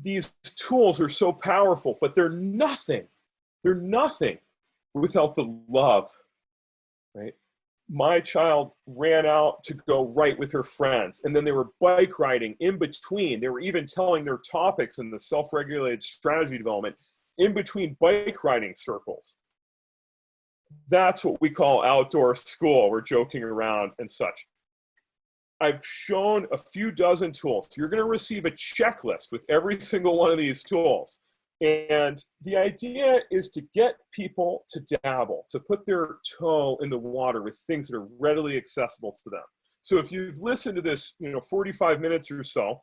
These tools are so powerful, but they're nothing. They're nothing without the love, right? My child ran out to go write with her friends, and then they were bike riding in between. They were even telling their topics in the self-regulated strategy development in between bike riding circles. That's what we call outdoor school. We're joking around and such. I've shown a few dozen tools. You're going to receive a checklist with every single one of these tools. And the idea is to get people to dabble, to put their toe in the water with things that are readily accessible to them. So if you've listened to this, 45 minutes or so,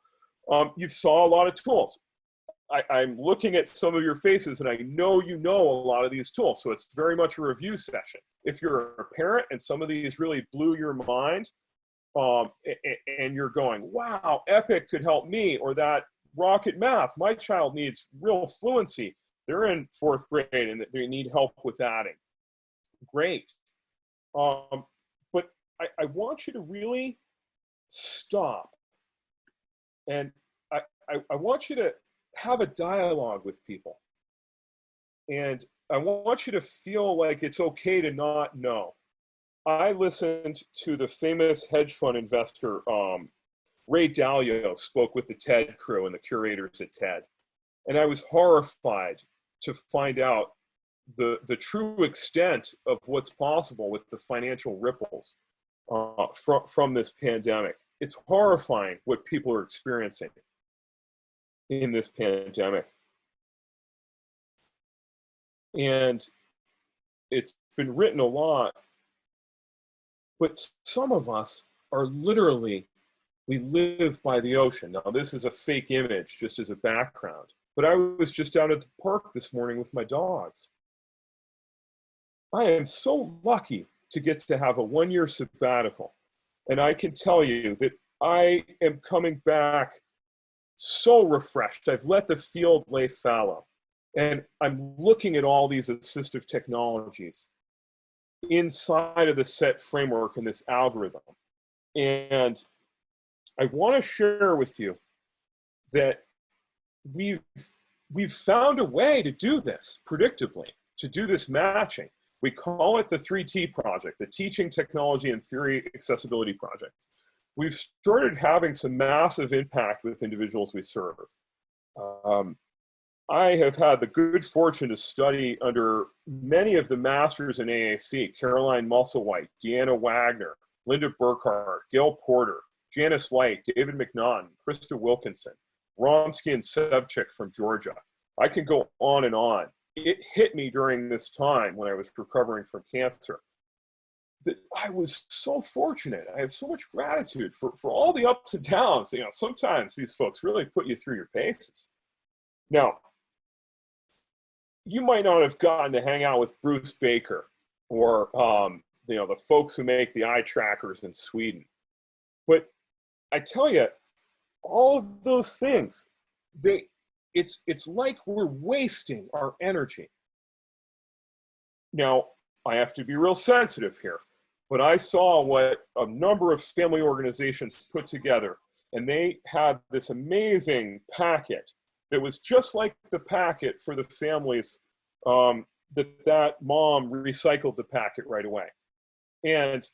you saw a lot of tools. I'm looking at some of your faces, and I know you know a lot of these tools. So it's very much a review session. If you're a parent and some of these really blew your mind, and you're going, wow, Epic could help me, or that Rocket Math, my child needs real fluency. They're in 4th grade and they need help with adding. Great. But I want you to really stop. And I want you to have a dialogue with people. And I want you to feel like it's okay to not know. I listened to the famous hedge fund investor, Ray Dalio, spoke with the TED crew and the curators at TED. And I was horrified to find out the true extent of what's possible with the financial ripples from this pandemic. It's horrifying what people are experiencing in this pandemic. And it's been written a lot, but some of us are literally, we live by the ocean. Now, this is a fake image just as a background, but I was just out at the park this morning with my dogs. I am so lucky to get to have a 1-year sabbatical. And I can tell you that I am coming back so refreshed. I've let the field lay fallow. And I'm looking at all these assistive technologies inside of the set framework and this algorithm. And I want to share with you that we've found a way to do this predictably, to do this matching. We call it the 3T project, the Teaching, Technology, and Theory Accessibility Project. We've started having some massive impact with individuals we serve. I have had the good fortune to study under many of the masters in AAC: Caroline Musselwhite, Deanna Wagner, Linda Burkhart, Gail Porter, Janice Light, David McNaughton, Krista Wilkinson, Romsky and Sevchik from Georgia. I can go on and on. It hit me during this time when I was recovering from cancer that I was so fortunate. I have so much gratitude for all the ups and downs. You know, sometimes these folks really put you through your paces. Now, you might not have gotten to hang out with Bruce Baker or you know, the folks who make the eye trackers in Sweden. But I tell you, all of those things, it's like we're wasting our energy. Now, I have to be real sensitive here, but I saw what a number of family organizations put together, and they had this amazing packet that was just like the packet for the families that mom recycled the packet right away. And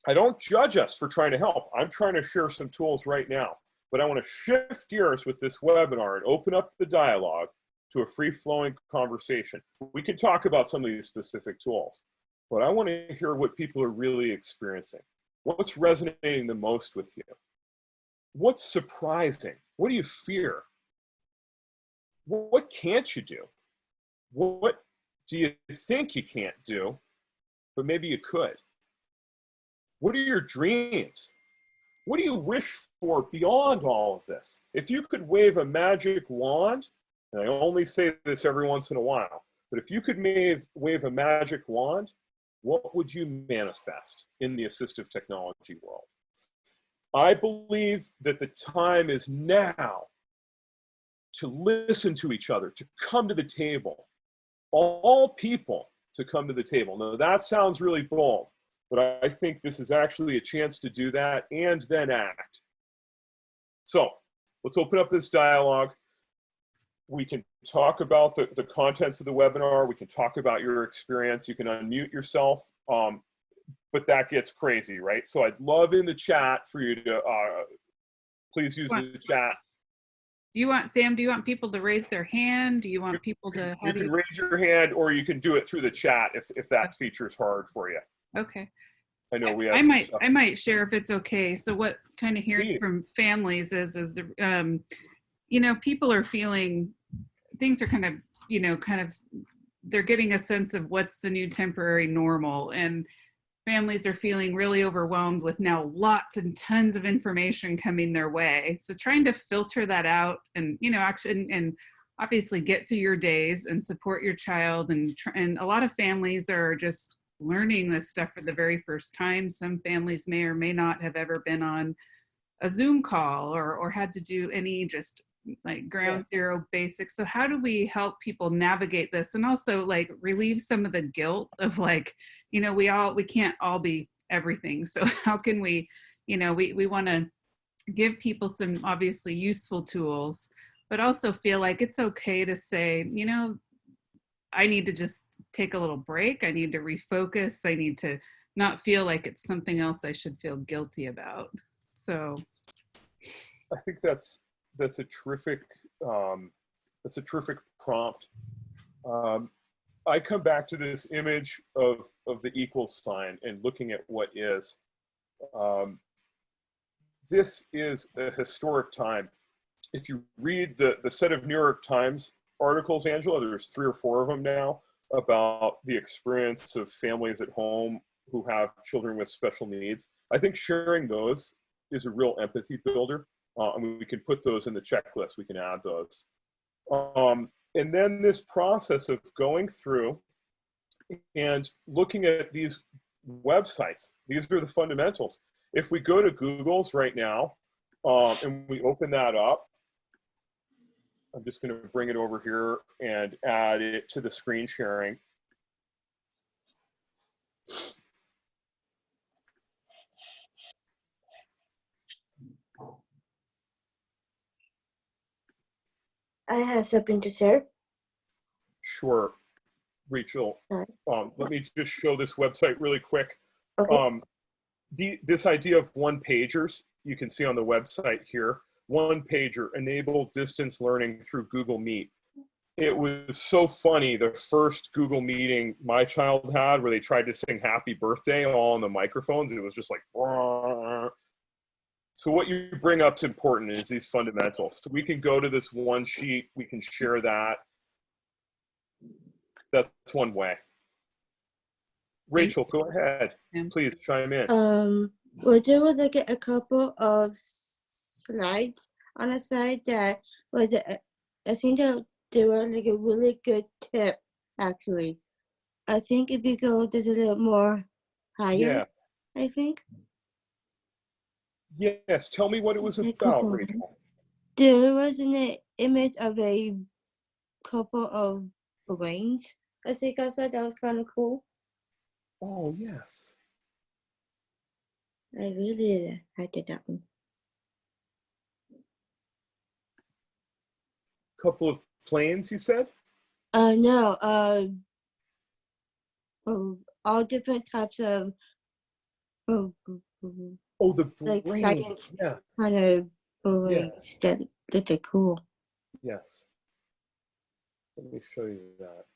I don't judge us for trying to help. I'm trying to share some tools right now, but I want to shift gears with this webinar and open up the dialogue to a free-flowing conversation. We can talk about some of these specific tools, but I want to hear what people are really experiencing. What's resonating the most with you? What's surprising? What do you fear? What can't you do? What do you think you can't do, but maybe you could? What are your dreams? What do you wish for beyond all of this? If you could wave a magic wand, and I only say this every once in a while, but if you could wave a magic wand, what would you manifest in the assistive technology world? I believe that the time is now to listen to each other, to come to the table. All people to come to the table. Now that sounds really bold, but I think this is actually a chance to do that and then act. So let's open up this dialogue. We can talk about the contents of the webinar. We can talk about your experience. You can unmute yourself, but that gets crazy, right? So I'd love in the chat for you to please use the chat. Do you want, Sam, do you want people to raise their hand? Do you want people to... You can raise your hand, or you can do it through the chat if that feature's hard for you. Okay. I know we have I might share if it's okay. So what kind of hearing from families is the, you know, people are feeling, things are kind of, you know, they're getting a sense of what's the new temporary normal, and families are feeling really overwhelmed with now lots and tons of information coming their way. So trying to filter that out and, you know, actually, and obviously get through your days and support your child. And a lot of families are just learning this stuff for the very first time. Some families may or may not have ever been on a Zoom call or had to do any just like ground zero basics. So how do we help people navigate this and also like relieve some of the guilt of like, you know, we can't all be everything. So how can we, you know, we want to give people some obviously useful tools, but also feel like it's okay to say, you know, I need to just take a little break. I need to refocus. I need to not feel like it's something else I should feel guilty about. So I think that's a terrific prompt. I come back to this image of the equal sign and looking at what is. This is a historic time. If you read the set of New York Times articles, Angela, there's 3 or 4 of them now about the experience of families at home who have children with special needs. I think sharing those is a real empathy builder. I mean, we can put those in the checklist, we can add those. And then this process of going through and looking at these websites, these are the fundamentals. If we go to Google's right now, and we open that up, I'm just going to bring it over here and add it to the screen sharing. I have something to share. Sure, Rachel. Sorry. Let me just show this website really quick. Okay. This idea of one-pagers, you can see on the website here, one-pager, enable distance learning through Google Meet. It was so funny, the first Google meeting my child had where they tried to sing happy birthday all on the microphones. It was just like, brrr. So what you bring up is important is these fundamentals. So we can go to this one sheet, we can share that. That's one way. Rachel, go ahead. Please chime in. Well, there was like a couple of slides on the side that was, I think that they were like a really good tip, actually. I think if you go just a little more higher, Yeah. I think. Yes, tell me what it was A about, couple. Rachel. There was an image of a couple of brains. I think I thought that was kind of cool. Oh, yes. I really liked that one. Couple of planes, you said? No, all different types of Oh, the like brain. science Yeah. kind of Yeah. brains that are cool. Yes. Let me show you that.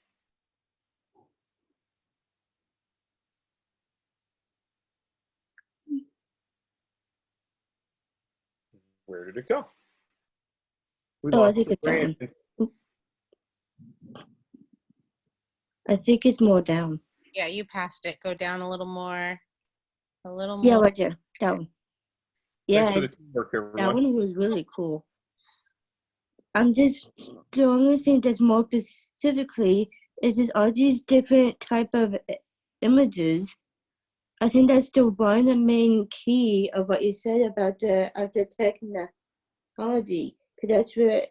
Where did it go? We Oh, I lost think the it's that brain. one. I think it's more down. Yeah, you passed it. Go down a little more. A little Yeah, more. right there. That one. Thanks Yeah, for the teamwork, everyone. that one was really cool. I'm just, the only thing that's more specifically is just all these different type of images. I think that's the one main key of what you said about the technology. Because that's where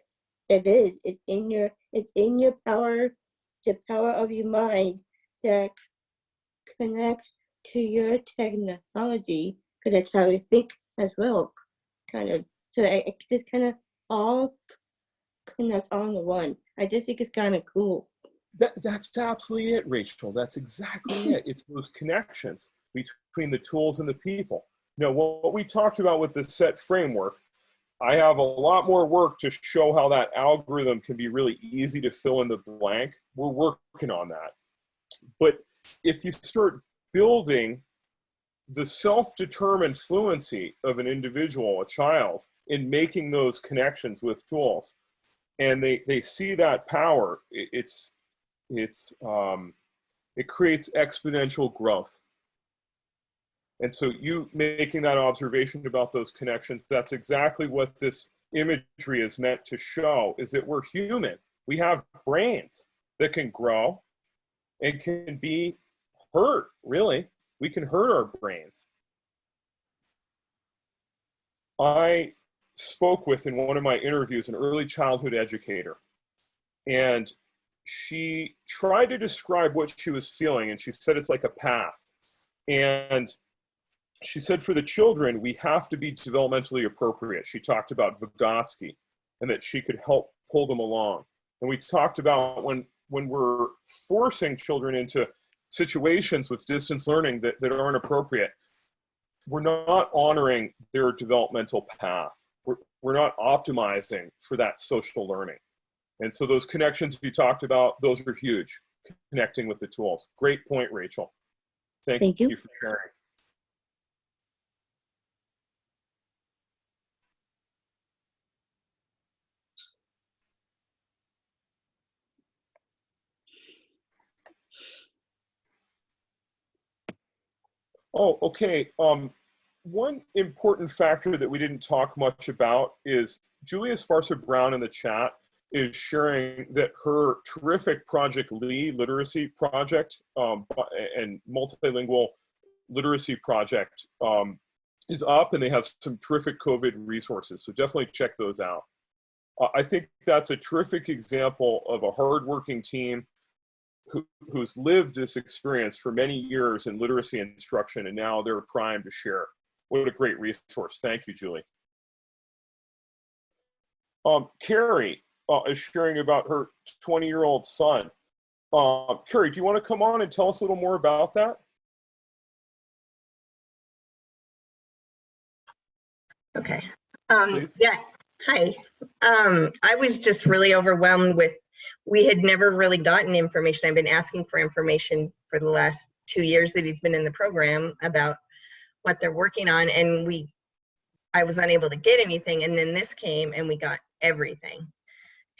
it is. It's in your power, the power of your mind that connects to your technology. Because that's how we think as well, kind of. So it just kind of all connects all into one. I just think it's kind of cool. That's absolutely it, Rachel. That's exactly it. It's those connections between the tools and the people. Now, what we talked about with the SET framework, I have a lot more work to show how that algorithm can be really easy to fill in the blank. We're working on that. But if you start building the self-determined fluency of an individual, a child, in making those connections with tools, and they see that power, it creates exponential growth. And so you making that observation about those connections, that's exactly what this imagery is meant to show, is that we're human. We have brains that can grow and can be hurt, really. We can hurt our brains. I spoke with, in one of my interviews, an early childhood educator, and she tried to describe what she was feeling, and she said it's like a path. And she said for the children, we have to be developmentally appropriate. She talked about Vygotsky and that she could help pull them along. And we talked about when we're forcing children into situations with distance learning that aren't appropriate, we're not honoring their developmental path. We're not optimizing for that social learning. And so those connections you talked about, those are huge, connecting with the tools. Great point, Rachel. Thank you for sharing. Oh, okay. One important factor that we didn't talk much about is Julia Sparcer Brown in the chat is sharing that her terrific Project Lee literacy project and multilingual literacy project is up, and they have some terrific COVID resources. So definitely check those out. I think that's a terrific example of a hardworking team who's lived this experience for many years in literacy instruction, and now they're primed to share. What a great resource. Thank you, Julie. Carrie is sharing about her 20-year-old son. Carrie, do you want to come on and tell us a little more about that? Okay. Please. Yeah. Hi. I was just really overwhelmed with, we had never really gotten information. I've been asking for information for the last 2 years that he's been in the program about what they're working on, and I was unable to get anything, and then this came and we got everything.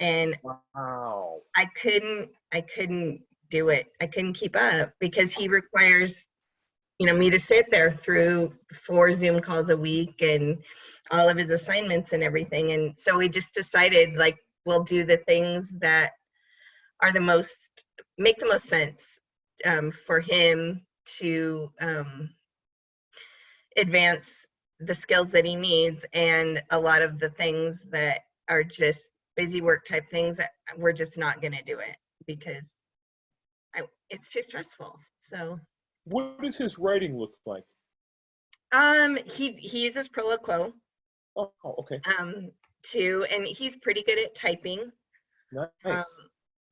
And Wow. I couldn't do it. I couldn't keep up because he requires, me to sit there through 4 Zoom calls a week and all of his assignments and everything. And so we just decided, like, we'll do the things that are make the most sense for him to advance the skills that he needs, and a lot of the things that are just busy work type things that we're just not going to do it because it's too stressful. So what does his writing look like? He uses Proloquo Oh, okay. too, and he's pretty good at typing. Nice.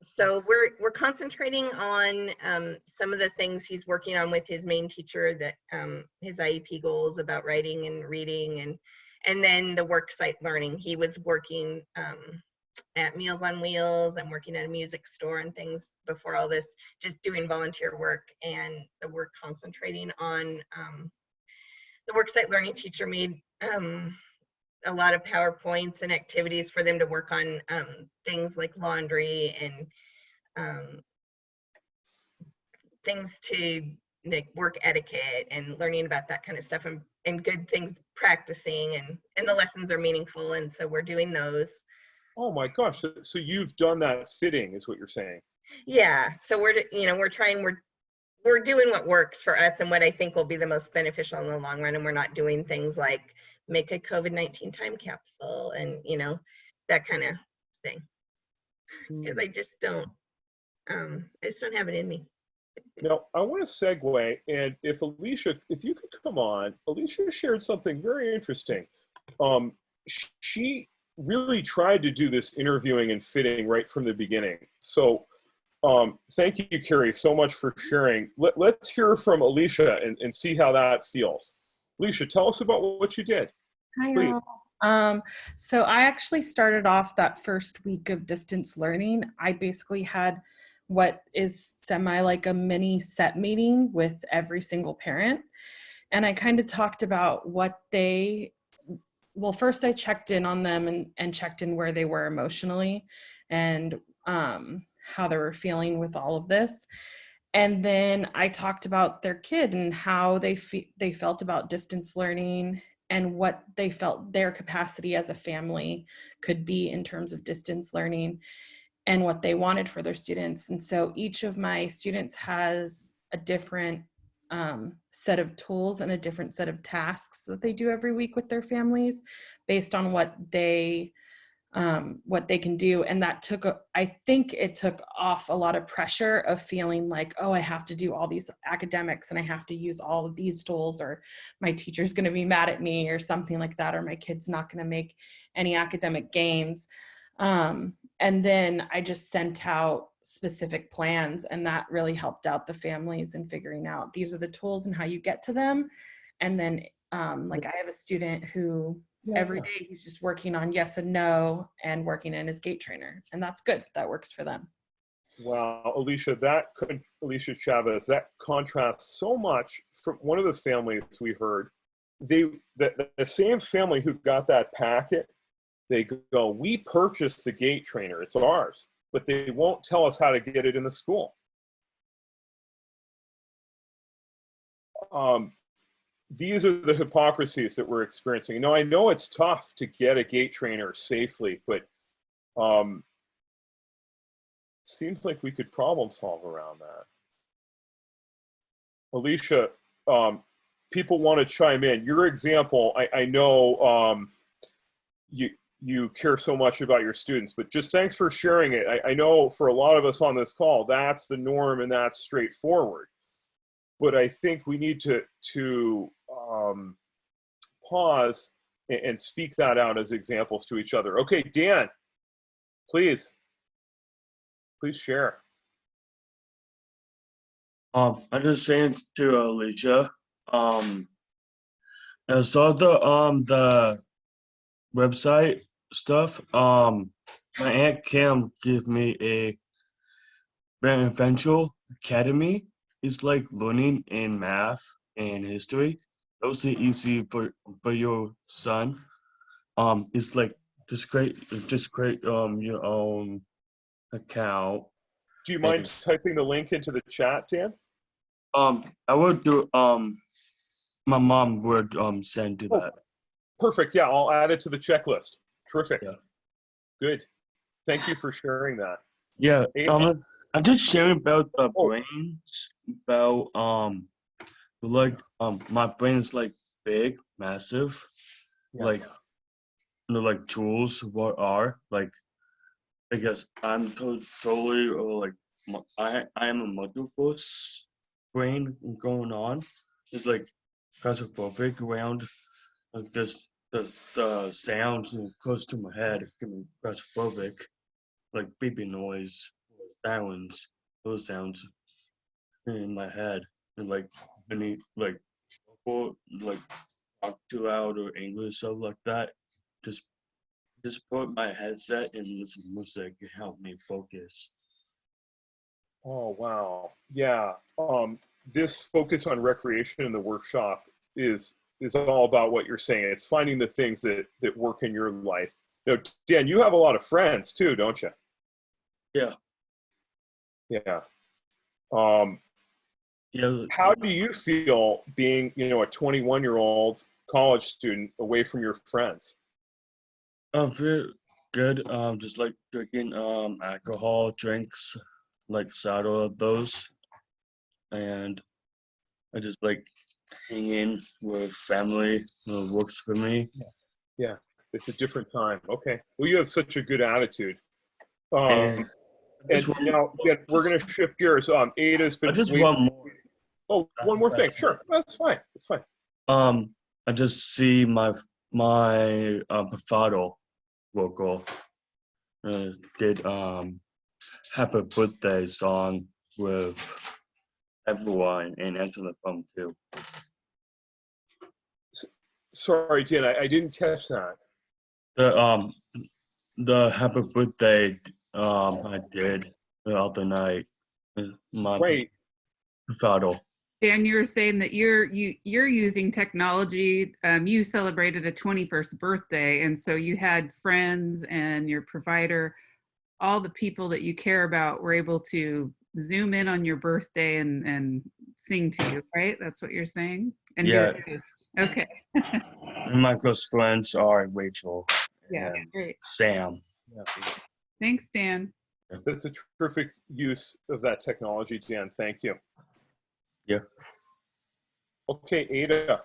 So we're concentrating on some of the things he's working on with his main teacher, that his IEP goals about writing and reading, and then the work site learning. He was working at Meals on Wheels and working at a music store and things before all this, just doing volunteer work. And so we're concentrating on the work site learning teacher made a lot of PowerPoints and activities for them to work on things like laundry and things to like work etiquette and learning about that kind of stuff, and good things, practicing, and the lessons are meaningful, and so we're doing those. Oh my gosh, so you've done that fitting is what you're saying. Yeah, so we're doing what works for us and what I think will be the most beneficial in the long run, and we're not doing things like make a COVID-19 time capsule and that kind of thing, because I just don't have it in me. Now I want to segue, and if you could come on. Alicia shared something very interesting. She really tried to do this interviewing and fitting right from the beginning. So thank you, Carrie, so much for sharing. Let's hear from Alicia and see how that feels. Alicia, tell us about what you did. Hi, Please. all. So I actually started off that first week of distance learning. I basically had what is semi like a mini set meeting with every single parent. And I kind of talked about first I checked in on them and checked in where they were emotionally and how they were feeling with all of this. And then I talked about their kid and how they felt about distance learning and what they felt their capacity as a family could be in terms of distance learning and what they wanted for their students. And so each of my students has a different set of tools and a different set of tasks that they do every week with their families based on what they can do. And that I think it took off a lot of pressure of feeling like, oh, I have to do all these academics and I have to use all of these tools, or my teacher's going to be mad at me or something like that, or my kid's not going to make any academic gains. And then I just sent out specific plans, and that really helped out the families in figuring out these are the tools and how you get to them. And then like I have a student who every day he's just working on yes and no and working in his gait trainer, and that's good. That works for them. Wow, Alicia Chavez, that contrasts so much from one of the families we heard. The same family who got that packet, they go, we purchased the gait trainer, it's ours, but they won't tell us how to get it in the school. These are the hypocrisies that we're experiencing. I know it's tough to get a gait trainer safely, but seems like we could problem solve around that. Alicia, people want to chime in. Your example, I know you care so much about your students, but just thanks for sharing it. I know for a lot of us on this call, that's the norm and that's straightforward. But I think we need to pause and speak that out as examples to each other. Okay, Dan, please share. I just saying to Alicia, I saw the website stuff. My Aunt Kim gave me a Vranizan Academy. It's like learning in math and history. Also easy for your son. It's like just create your own account. Do you mind typing the link into the chat, Dan? I would do my mom would send to that. Perfect. Yeah, I'll add it to the checklist. Terrific. Yeah. Good. Thank you for sharing that. Yeah. Ada? I'm just sharing about the brains. About like my brain is like big, massive. Yeah. Like like tools. What are like? Because I'm totally like I am a multiple brain going on. It's like claustrophobic around like this the sounds close to my head can be claustrophobic, like beeping noise, sounds, those sounds in my head, and like any like like talk too loud or angry stuff like that. Just put my headset and listen to music and help me focus. Oh, wow. Yeah. This focus on recreation in the workshop is all about what you're saying. It's finding the things that work in your life. You know, Dan, you have a lot of friends too, don't you? Yeah. Yeah. Yeah. How do you feel being, a 21-year-old college student away from your friends? I feel good. Just like drinking alcohol drinks, like cider of those, and I just like hanging with family. Works for me. Yeah, it's a different time. Okay. Well, you have such a good attitude. And And now, yeah, we're going to shift gears. Ada's been I just waiting. want more. Oh, one more thing. That's Sure. That's fine. That's fine. I just see my bravado vocal did happy birthday song with everyone and answer the phone too. Sorry, Dan, I didn't catch that. The happy birthday I did the other night. My Right. bravado. Dan, you were saying that you're using technology. You celebrated a 21st birthday, and so you had friends and your provider, all the people that you care about were able to zoom in on your birthday and sing to you, right? That's what you're saying? And Yeah. do a toast. Okay. And my close friends are Rachel Yeah, and great. Sam. Yeah. Thanks, Dan. That's a terrific use of that technology, Dan. Thank you. Yeah. Okay, Ada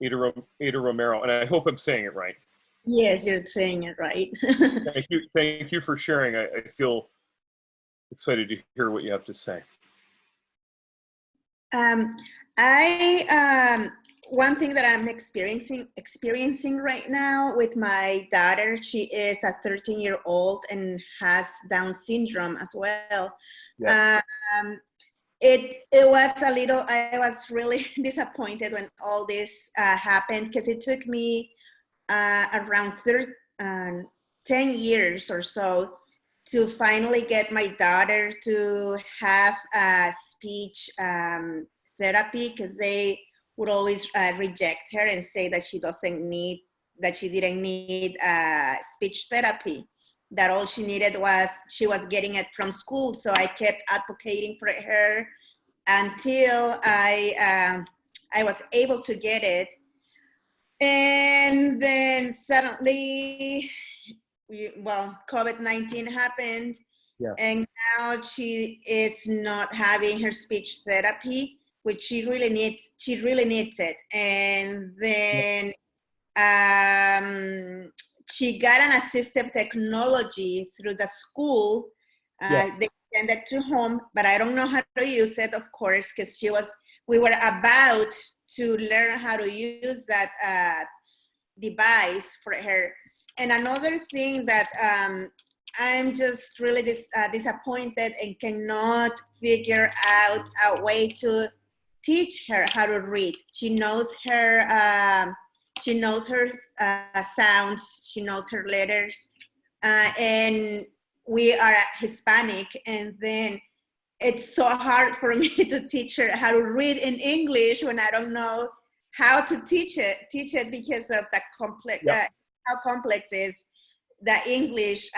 Romero, and I hope I'm saying it right. Yes, you're saying it right. Thank you for sharing. I feel excited to hear what you have to say. One thing that I'm experiencing right now with my daughter, she is a 13-year-old and has Down syndrome as well. Yeah. It was I was really disappointed when all this happened, because it took me around 10 years or so to finally get my daughter to have speech therapy, because they would always reject her and say that she didn't need speech therapy, that all she needed was, she was getting it from school. So I kept advocating for her until I was able to get it. And then suddenly, COVID-19 happened. Yeah. And now she is not having her speech therapy. which she really needs it. And then she got an assistive technology through the school. Yes. They sent it to home, but I don't know how to use it, of course, because we were about to learn how to use that device for her. And another thing that I'm just really disappointed and cannot figure out a way to teach her how to read. She knows her sounds, she knows her letters, and we are Hispanic, and then it's so hard for me to teach her how to read in English when I don't know how to teach it because of the complex, how complex is the English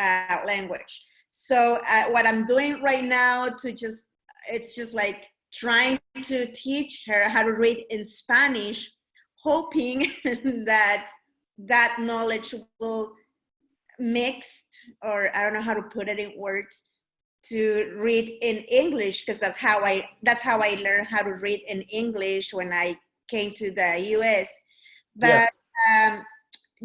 language. So what I'm doing right now it's just like trying to teach her how to read in Spanish, hoping that knowledge will mix, or I don't know how to put it in words, to read in English, because that's how I learned how to read in English when I came to the US. But Yes.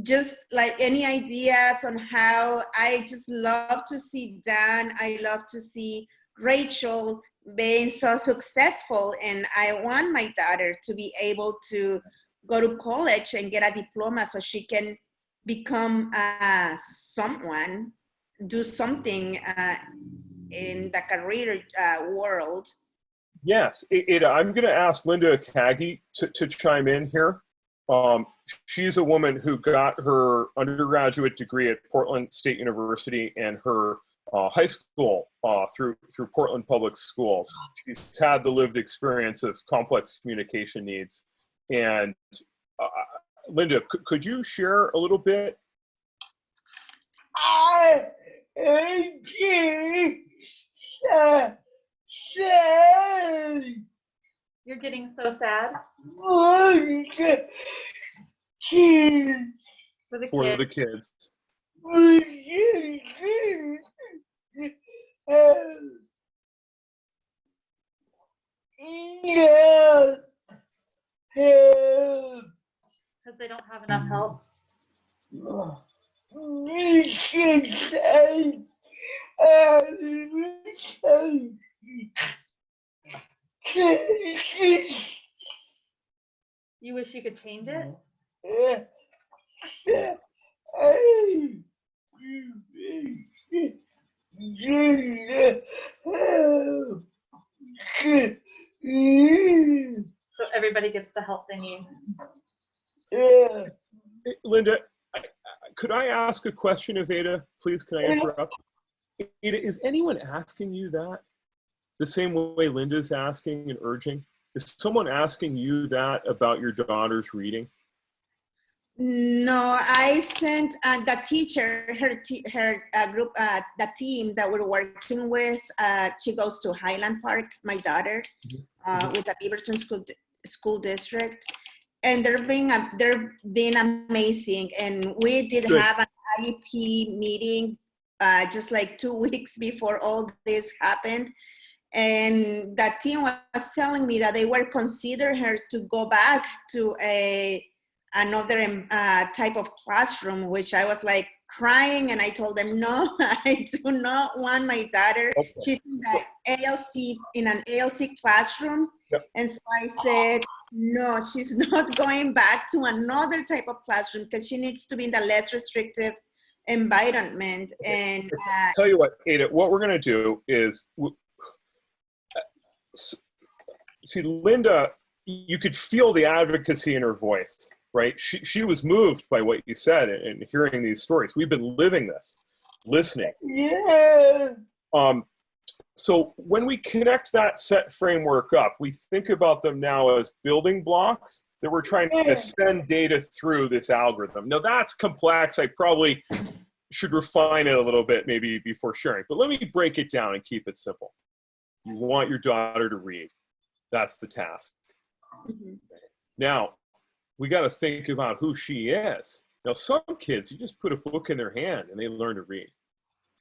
just like any ideas on how, I just love to see Dan, I love to see Rachel being so successful, and I want my daughter to be able to go to college and get a diploma so she can become someone, do something in the career world. Yes. I'm going to ask Linda Akagi to chime in here. She's a woman who got her undergraduate degree at Portland State University and her high school through Portland Public Schools. She's had the lived experience of complex communication needs. And Linda, could you share a little bit? You're getting so sad for the kids. Because they don't have enough help. You wish you could change it? So everybody gets the help they need. Linda, could I ask a question of Ada? Please, can I interrupt? Ada, is anyone asking you that? The same way Linda's asking and urging? Is someone asking you that about your daughter's reading? No, I sent the teacher, her group, the team that we're working with. She goes to Highland Park, my daughter, with the Beaverton School District, and they're being amazing. And we did have an IEP meeting just like 2 weeks before all this happened. And that team was telling me that they were considering her to go back to another type of classroom, which I was like crying, and I told them, no, I do not want my daughter. Okay. She's in an ALC classroom. Yep. And so I said, no, she's not going back to another type of classroom because she needs to be in the less restrictive environment. Okay. And tell you what, Ada, what we're gonna do is, see, Linda, you could feel the advocacy in her voice, right? She was moved by what you said and hearing these stories. We've been living this, listening. Yeah. So when we connect that set framework up, we think about them now as building blocks that we're trying to send data through this algorithm. Now that's complex. I probably should refine it a little bit maybe before sharing, but let me break it down and keep it simple. You want your daughter to read. That's the task. Mm-hmm. Now, we got to think about who she is. Now, some kids, you just put a book in their hand and they learn to read.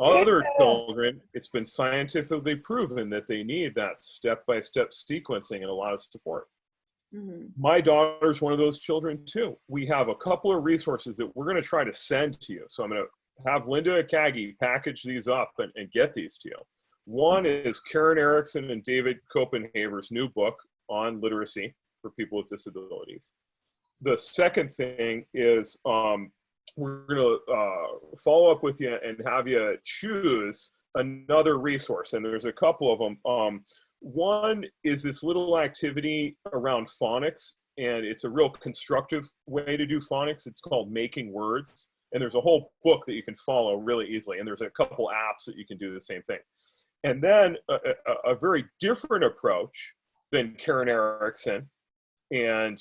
Other children, it's been scientifically proven that they need that step-by-step sequencing and a lot of support. Mhm. My daughter's one of those children too. We have a couple of resources that we're going to try to send to you. So I'm going to have Linda Akagi package these up and get these to you. One is Karen Erickson and David Copenhaver's new book on literacy for people with disabilities. The second thing is we're going to follow up with you and have you choose another resource. And there's a couple of them. One is this little activity around phonics, and it's a real constructive way to do phonics. It's called Making Words. And there's a whole book that you can follow really easily. And there's a couple apps that you can do the same thing. And then a very different approach than Karen Erickson and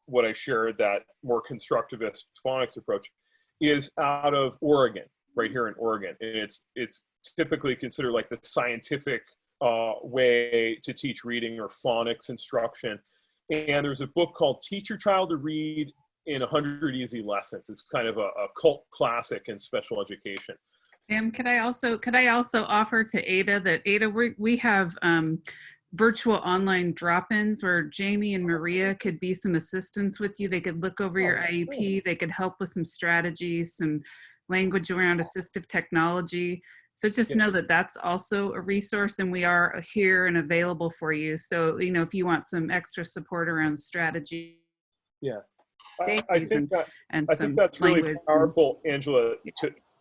what I shared, that more constructivist phonics approach, is out of Oregon, right here in Oregon. And it's typically considered like the scientific way to teach reading or phonics instruction. And there's a book called Teach Your Child to Read in 100 Easy Lessons. It's kind of a cult classic in special education. Could I also offer to Ada that we have virtual online drop-ins where Jamie and Maria could be some assistants with you. They could look over your IEP. They could help with some strategies, some language around assistive technology. So just know that that's also a resource, and we are here and available for you. So, if you want some extra support around strategy. Yeah, I think that's really language. powerful, Angela,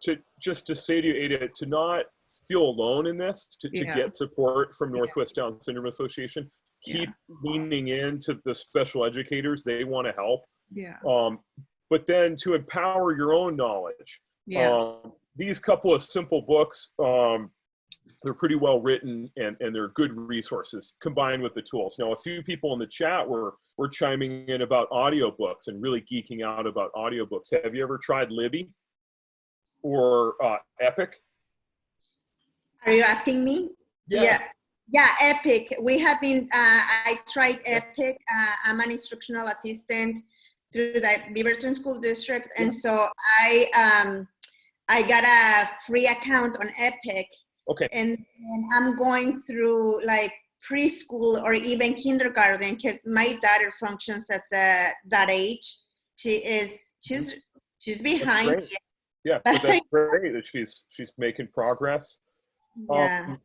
to just to say to you, Ada, to not feel alone in this, to get support from Northwest Down Syndrome Association. Keep leaning into the special educators. They want to help. Yeah. But then to empower your own knowledge. Yeah. These couple of simple books, they're pretty well written, and they're good resources combined with the tools. Now, a few people in the chat were chiming in about audiobooks and really geeking out about audiobooks. Have you ever tried Libby or Epic? Are you asking me? Yeah, Epic. We have been, I tried Epic. I'm an instructional assistant through the Beaverton School District. And so I got a free account on Epic. Okay. And I'm going through like preschool or even kindergarten, because my daughter functions as that age. She's behind me. Yeah, but that's great that she's making progress. Yeah.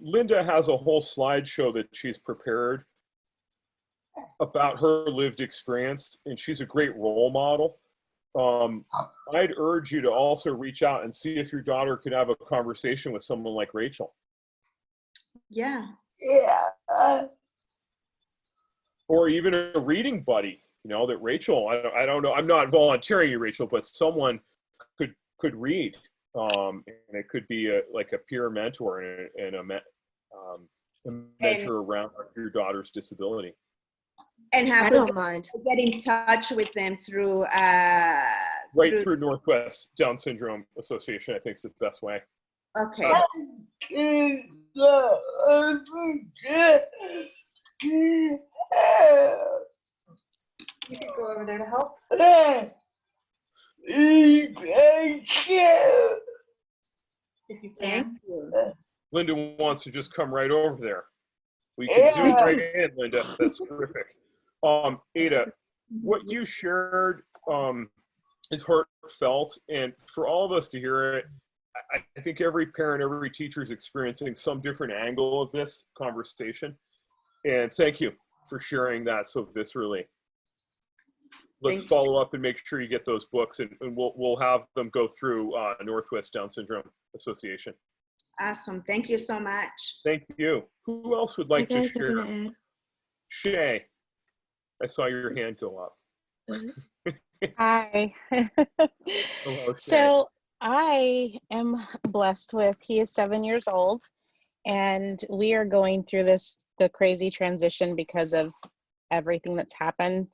Linda has a whole slideshow that she's prepared about her lived experience, and she's a great role model. I'd urge you to also reach out and see if your daughter could have a conversation with someone like Rachel. Yeah. Or even a reading buddy, that Rachel, I don't know, I'm not volunteering you, Rachel, but someone could read. And it could be like a peer mentor and a mentor around your daughter's disability. And I don't mind. Get in touch with them through through Northwest Down Syndrome Association, I think is the best way. Okay. You can go over there to help. If you Thank can. you. Linda wants to just come right over there. We can zoom right in, Linda. That's terrific. Ada, what you shared is heartfelt, and for all of us to hear it, I think every parent, every teacher is experiencing some different angle of this conversation. And thank you for sharing that so viscerally. Let's follow up and make sure you get those books, and we'll have them go through Northwest Down Syndrome Association. Awesome. Thank you so much. Thank you. Who else would like to share? Shay, I saw your hand go up. Hi. Hello, Shay. So I am blessed with, he is 7 years old, and we are going through the crazy transition because of everything that's happened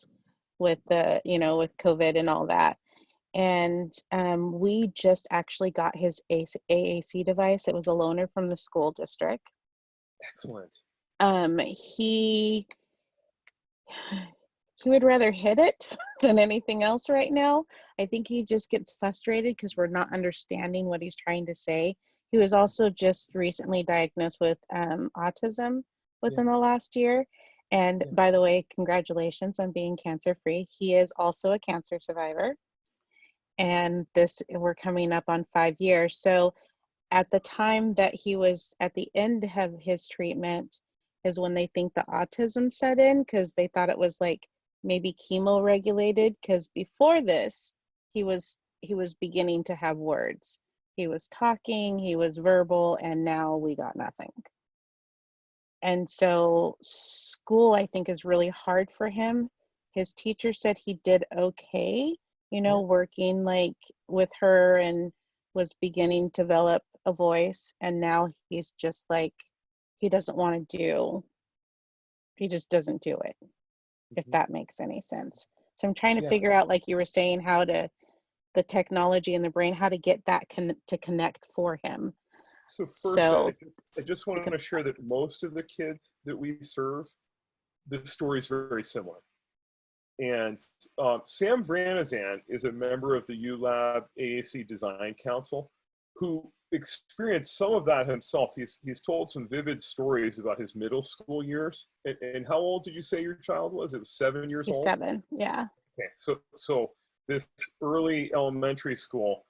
with with COVID and all that. And we just actually got his AAC device. It was a loaner from the school district. Excellent. he would rather hit it than anything else right now. I think he just gets frustrated because we're not understanding what he's trying to say. He was also just recently diagnosed with autism within the last year. And by the way, congratulations on being cancer free. He is also a cancer survivor. And we're coming up on 5 years. So at the time that he was at the end of his treatment is when they think the autism set in, because they thought it was like maybe chemo regulated, because before this he was beginning to have words. He was talking, he was verbal, and now we got nothing. And so school, I think, is really hard for him. His teacher said he did okay, working like with her, and was beginning to develop a voice. And now he's just like, he just doesn't do it, if that makes any sense. So I'm trying to figure out, like you were saying, the technology in the brain, how to get that to connect for him. So first, I just want to share that most of the kids that we serve, the story is very similar. And Sam Vranizan is a member of the ULab AAC Design Council who experienced some of that himself. He's told some vivid stories about his middle school years. And how old did you say your child was? It was 7 years old? 7, yeah. Okay, so this early elementary school,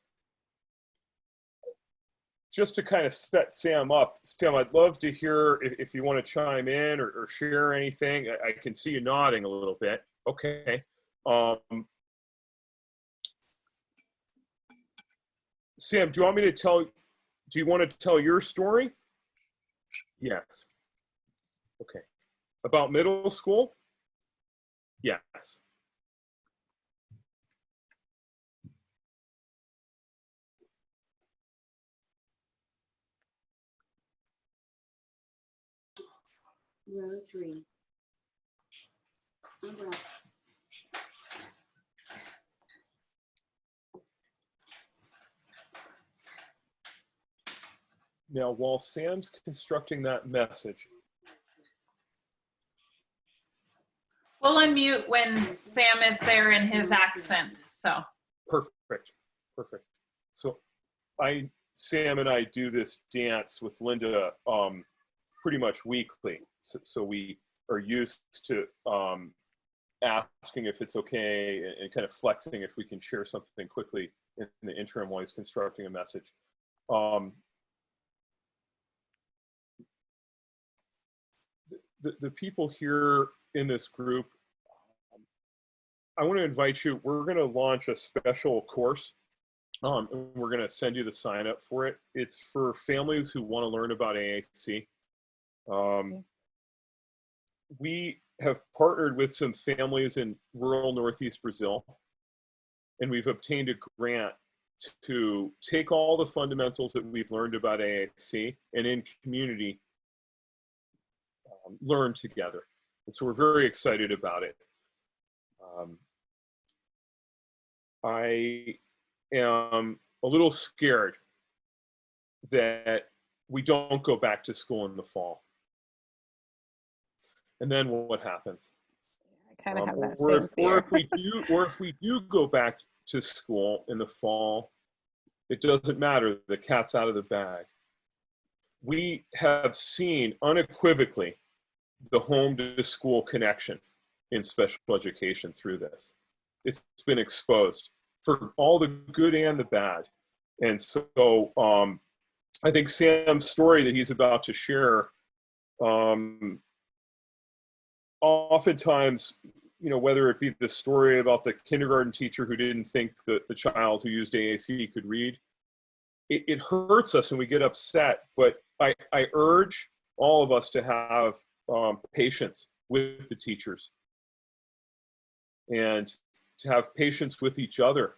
just to kind of set Sam up, Sam, I'd love to hear if you want to chime in or share anything. I can see you nodding a little bit. Okay. Sam, do you want to tell your story? Yes. Okay. About middle school? Yes. Row 3. Umbrella. Now, while Sam's constructing that message. We'll unmute when Sam is there in his accent, so. Perfect. So Sam and I do this dance with Linda pretty much weekly. So we are used to asking if it's okay and kind of flexing if we can share something quickly in the interim while he's constructing a message. The people here in this group, I want to invite you, we're going to launch a special course. And we're going to send you the sign up for it. It's for families who want to learn about AAC. We have partnered with some families in rural Northeast Brazil, and we've obtained a grant to take all the fundamentals that we've learned about AAC and in community learn together. And so we're very excited about it. I am a little scared that we don't go back to school in the fall. And then what happens? I kind of have that or same fear. if we do go back to school in the fall, it doesn't matter. The cat's out of the bag. We have seen unequivocally the home to school connection in special education through this. It's been exposed for all the good and the bad. And so I think Sam's story that he's about to share, oftentimes, whether it be the story about the kindergarten teacher who didn't think that the child who used AAC could read, it hurts us and we get upset. But I urge all of us to have patience with the teachers and to have patience with each other,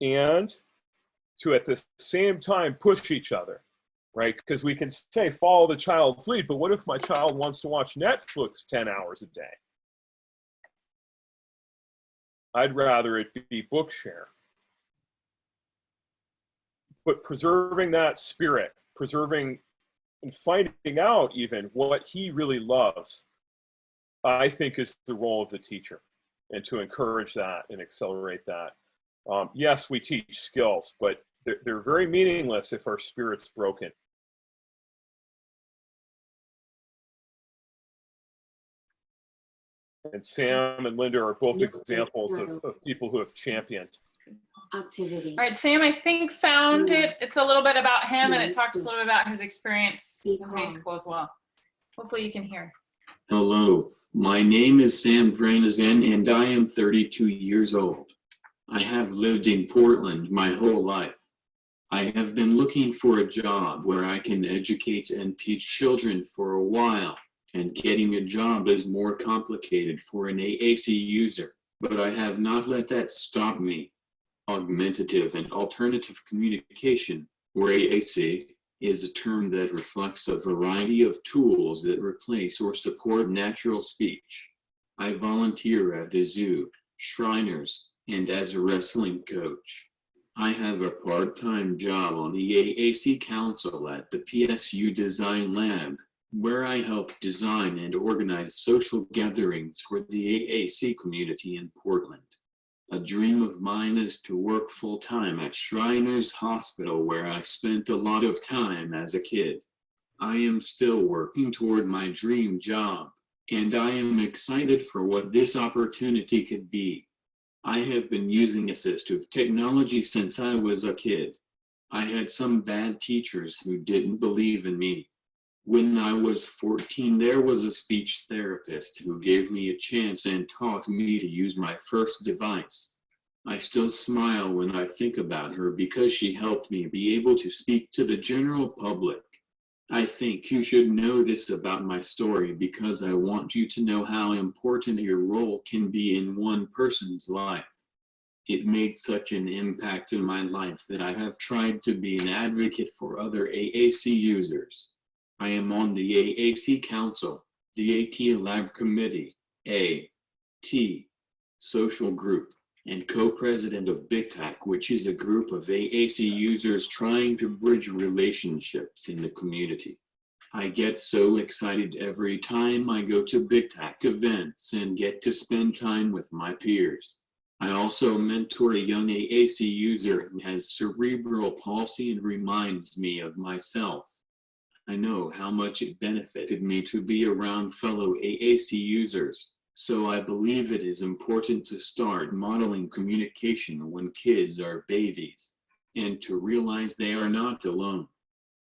and to at the same time push each other, right? Because we can say follow the child's lead, but what if my child wants to watch Netflix 10 hours a day? I'd rather it be Bookshare. But preserving that spirit, preserving and finding out even what he really loves, I think is the role of the teacher, and to encourage that and accelerate that. Yes, we teach skills, but they're very meaningless if our spirit's broken. And Sam and Linda are both examples of people who have championed. Activity. All right, Sam, I think found it. It's a little bit about him, and it talks a little bit about his experience in high school as well. Hopefully you can hear. Hello, my name is Sam Vranizan, and I am 32 years old. I have lived in Portland my whole life. I have been looking for a job where I can educate and teach children for a while, and getting a job is more complicated for an AAC user, but I have not let that stop me. Augmentative and alternative communication, or AAC, is a term that reflects a variety of tools that replace or support natural speech. I volunteer at the zoo, Shriners, and as a wrestling coach. I have a part-time job on the AAC Council at the PSU Design Lab, where I help design and organize social gatherings for the AAC community in Portland. A dream of mine is to work full-time at Shriners Hospital, where I spent a lot of time as a kid. I am still working toward my dream job, and I am excited for what this opportunity could be. I have been using assistive technology since I was a kid. I had some bad teachers who didn't believe in me. When I was 14, there was a speech therapist who gave me a chance and taught me to use my first device. I still smile when I think about her because she helped me be able to speak to the general public. I think you should know this about my story because I want you to know how important your role can be in one person's life. It made such an impact in my life that I have tried to be an advocate for other AAC users. I am on the AAC Council, the AT Lab Committee, AT Social Group, and co-president of Big Tech, which is a group of AAC users trying to bridge relationships in the community. I get so excited every time I go to Big Tech events and get to spend time with my peers. I also mentor a young AAC user who has cerebral palsy and reminds me of myself. I know how much it benefited me to be around fellow AAC users, so I believe it is important to start modeling communication when kids are babies, and to realize they are not alone.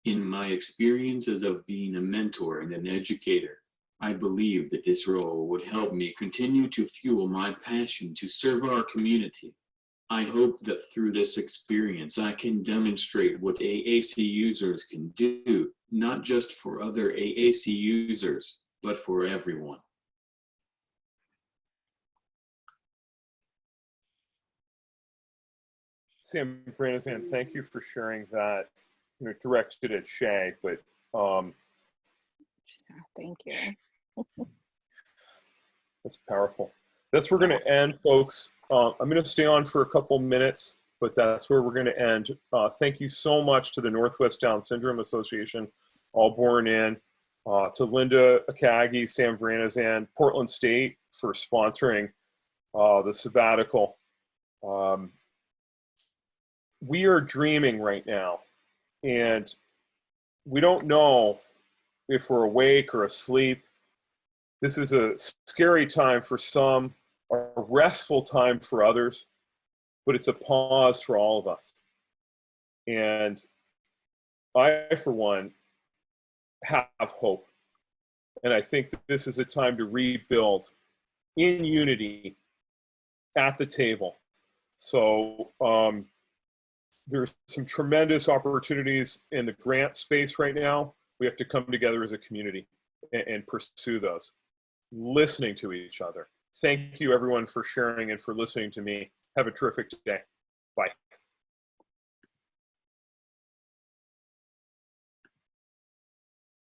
In my experiences of being a mentor and an educator, I believe that this role would help me continue to fuel my passion to serve our community. I hope that through this experience, I can demonstrate what AAC users can do, not just for other AAC users, but for everyone. Sam Vranizan, thank you for sharing that. You know, directed at Shay, but Thank you. that's powerful. That's where we're going to end, folks. I'm going to stay on for a couple minutes, but that's where we're going to end. Thank you so much to the Northwest Down Syndrome Association, All Born In, to Linda Akagi, Sam Vranizan, Portland State for sponsoring the sabbatical. We are dreaming right now, and we don't know if we're awake or asleep. This is a scary time for some, a restful time for others, but it's a pause for all of us. And I, for one, have hope. And I think that this is a time to rebuild in unity at the table. So there's some tremendous opportunities in the grant space right now. We have to come together as a community and pursue those, listening to each other. Thank you, everyone, for sharing and for listening to me. Have a terrific day. Bye.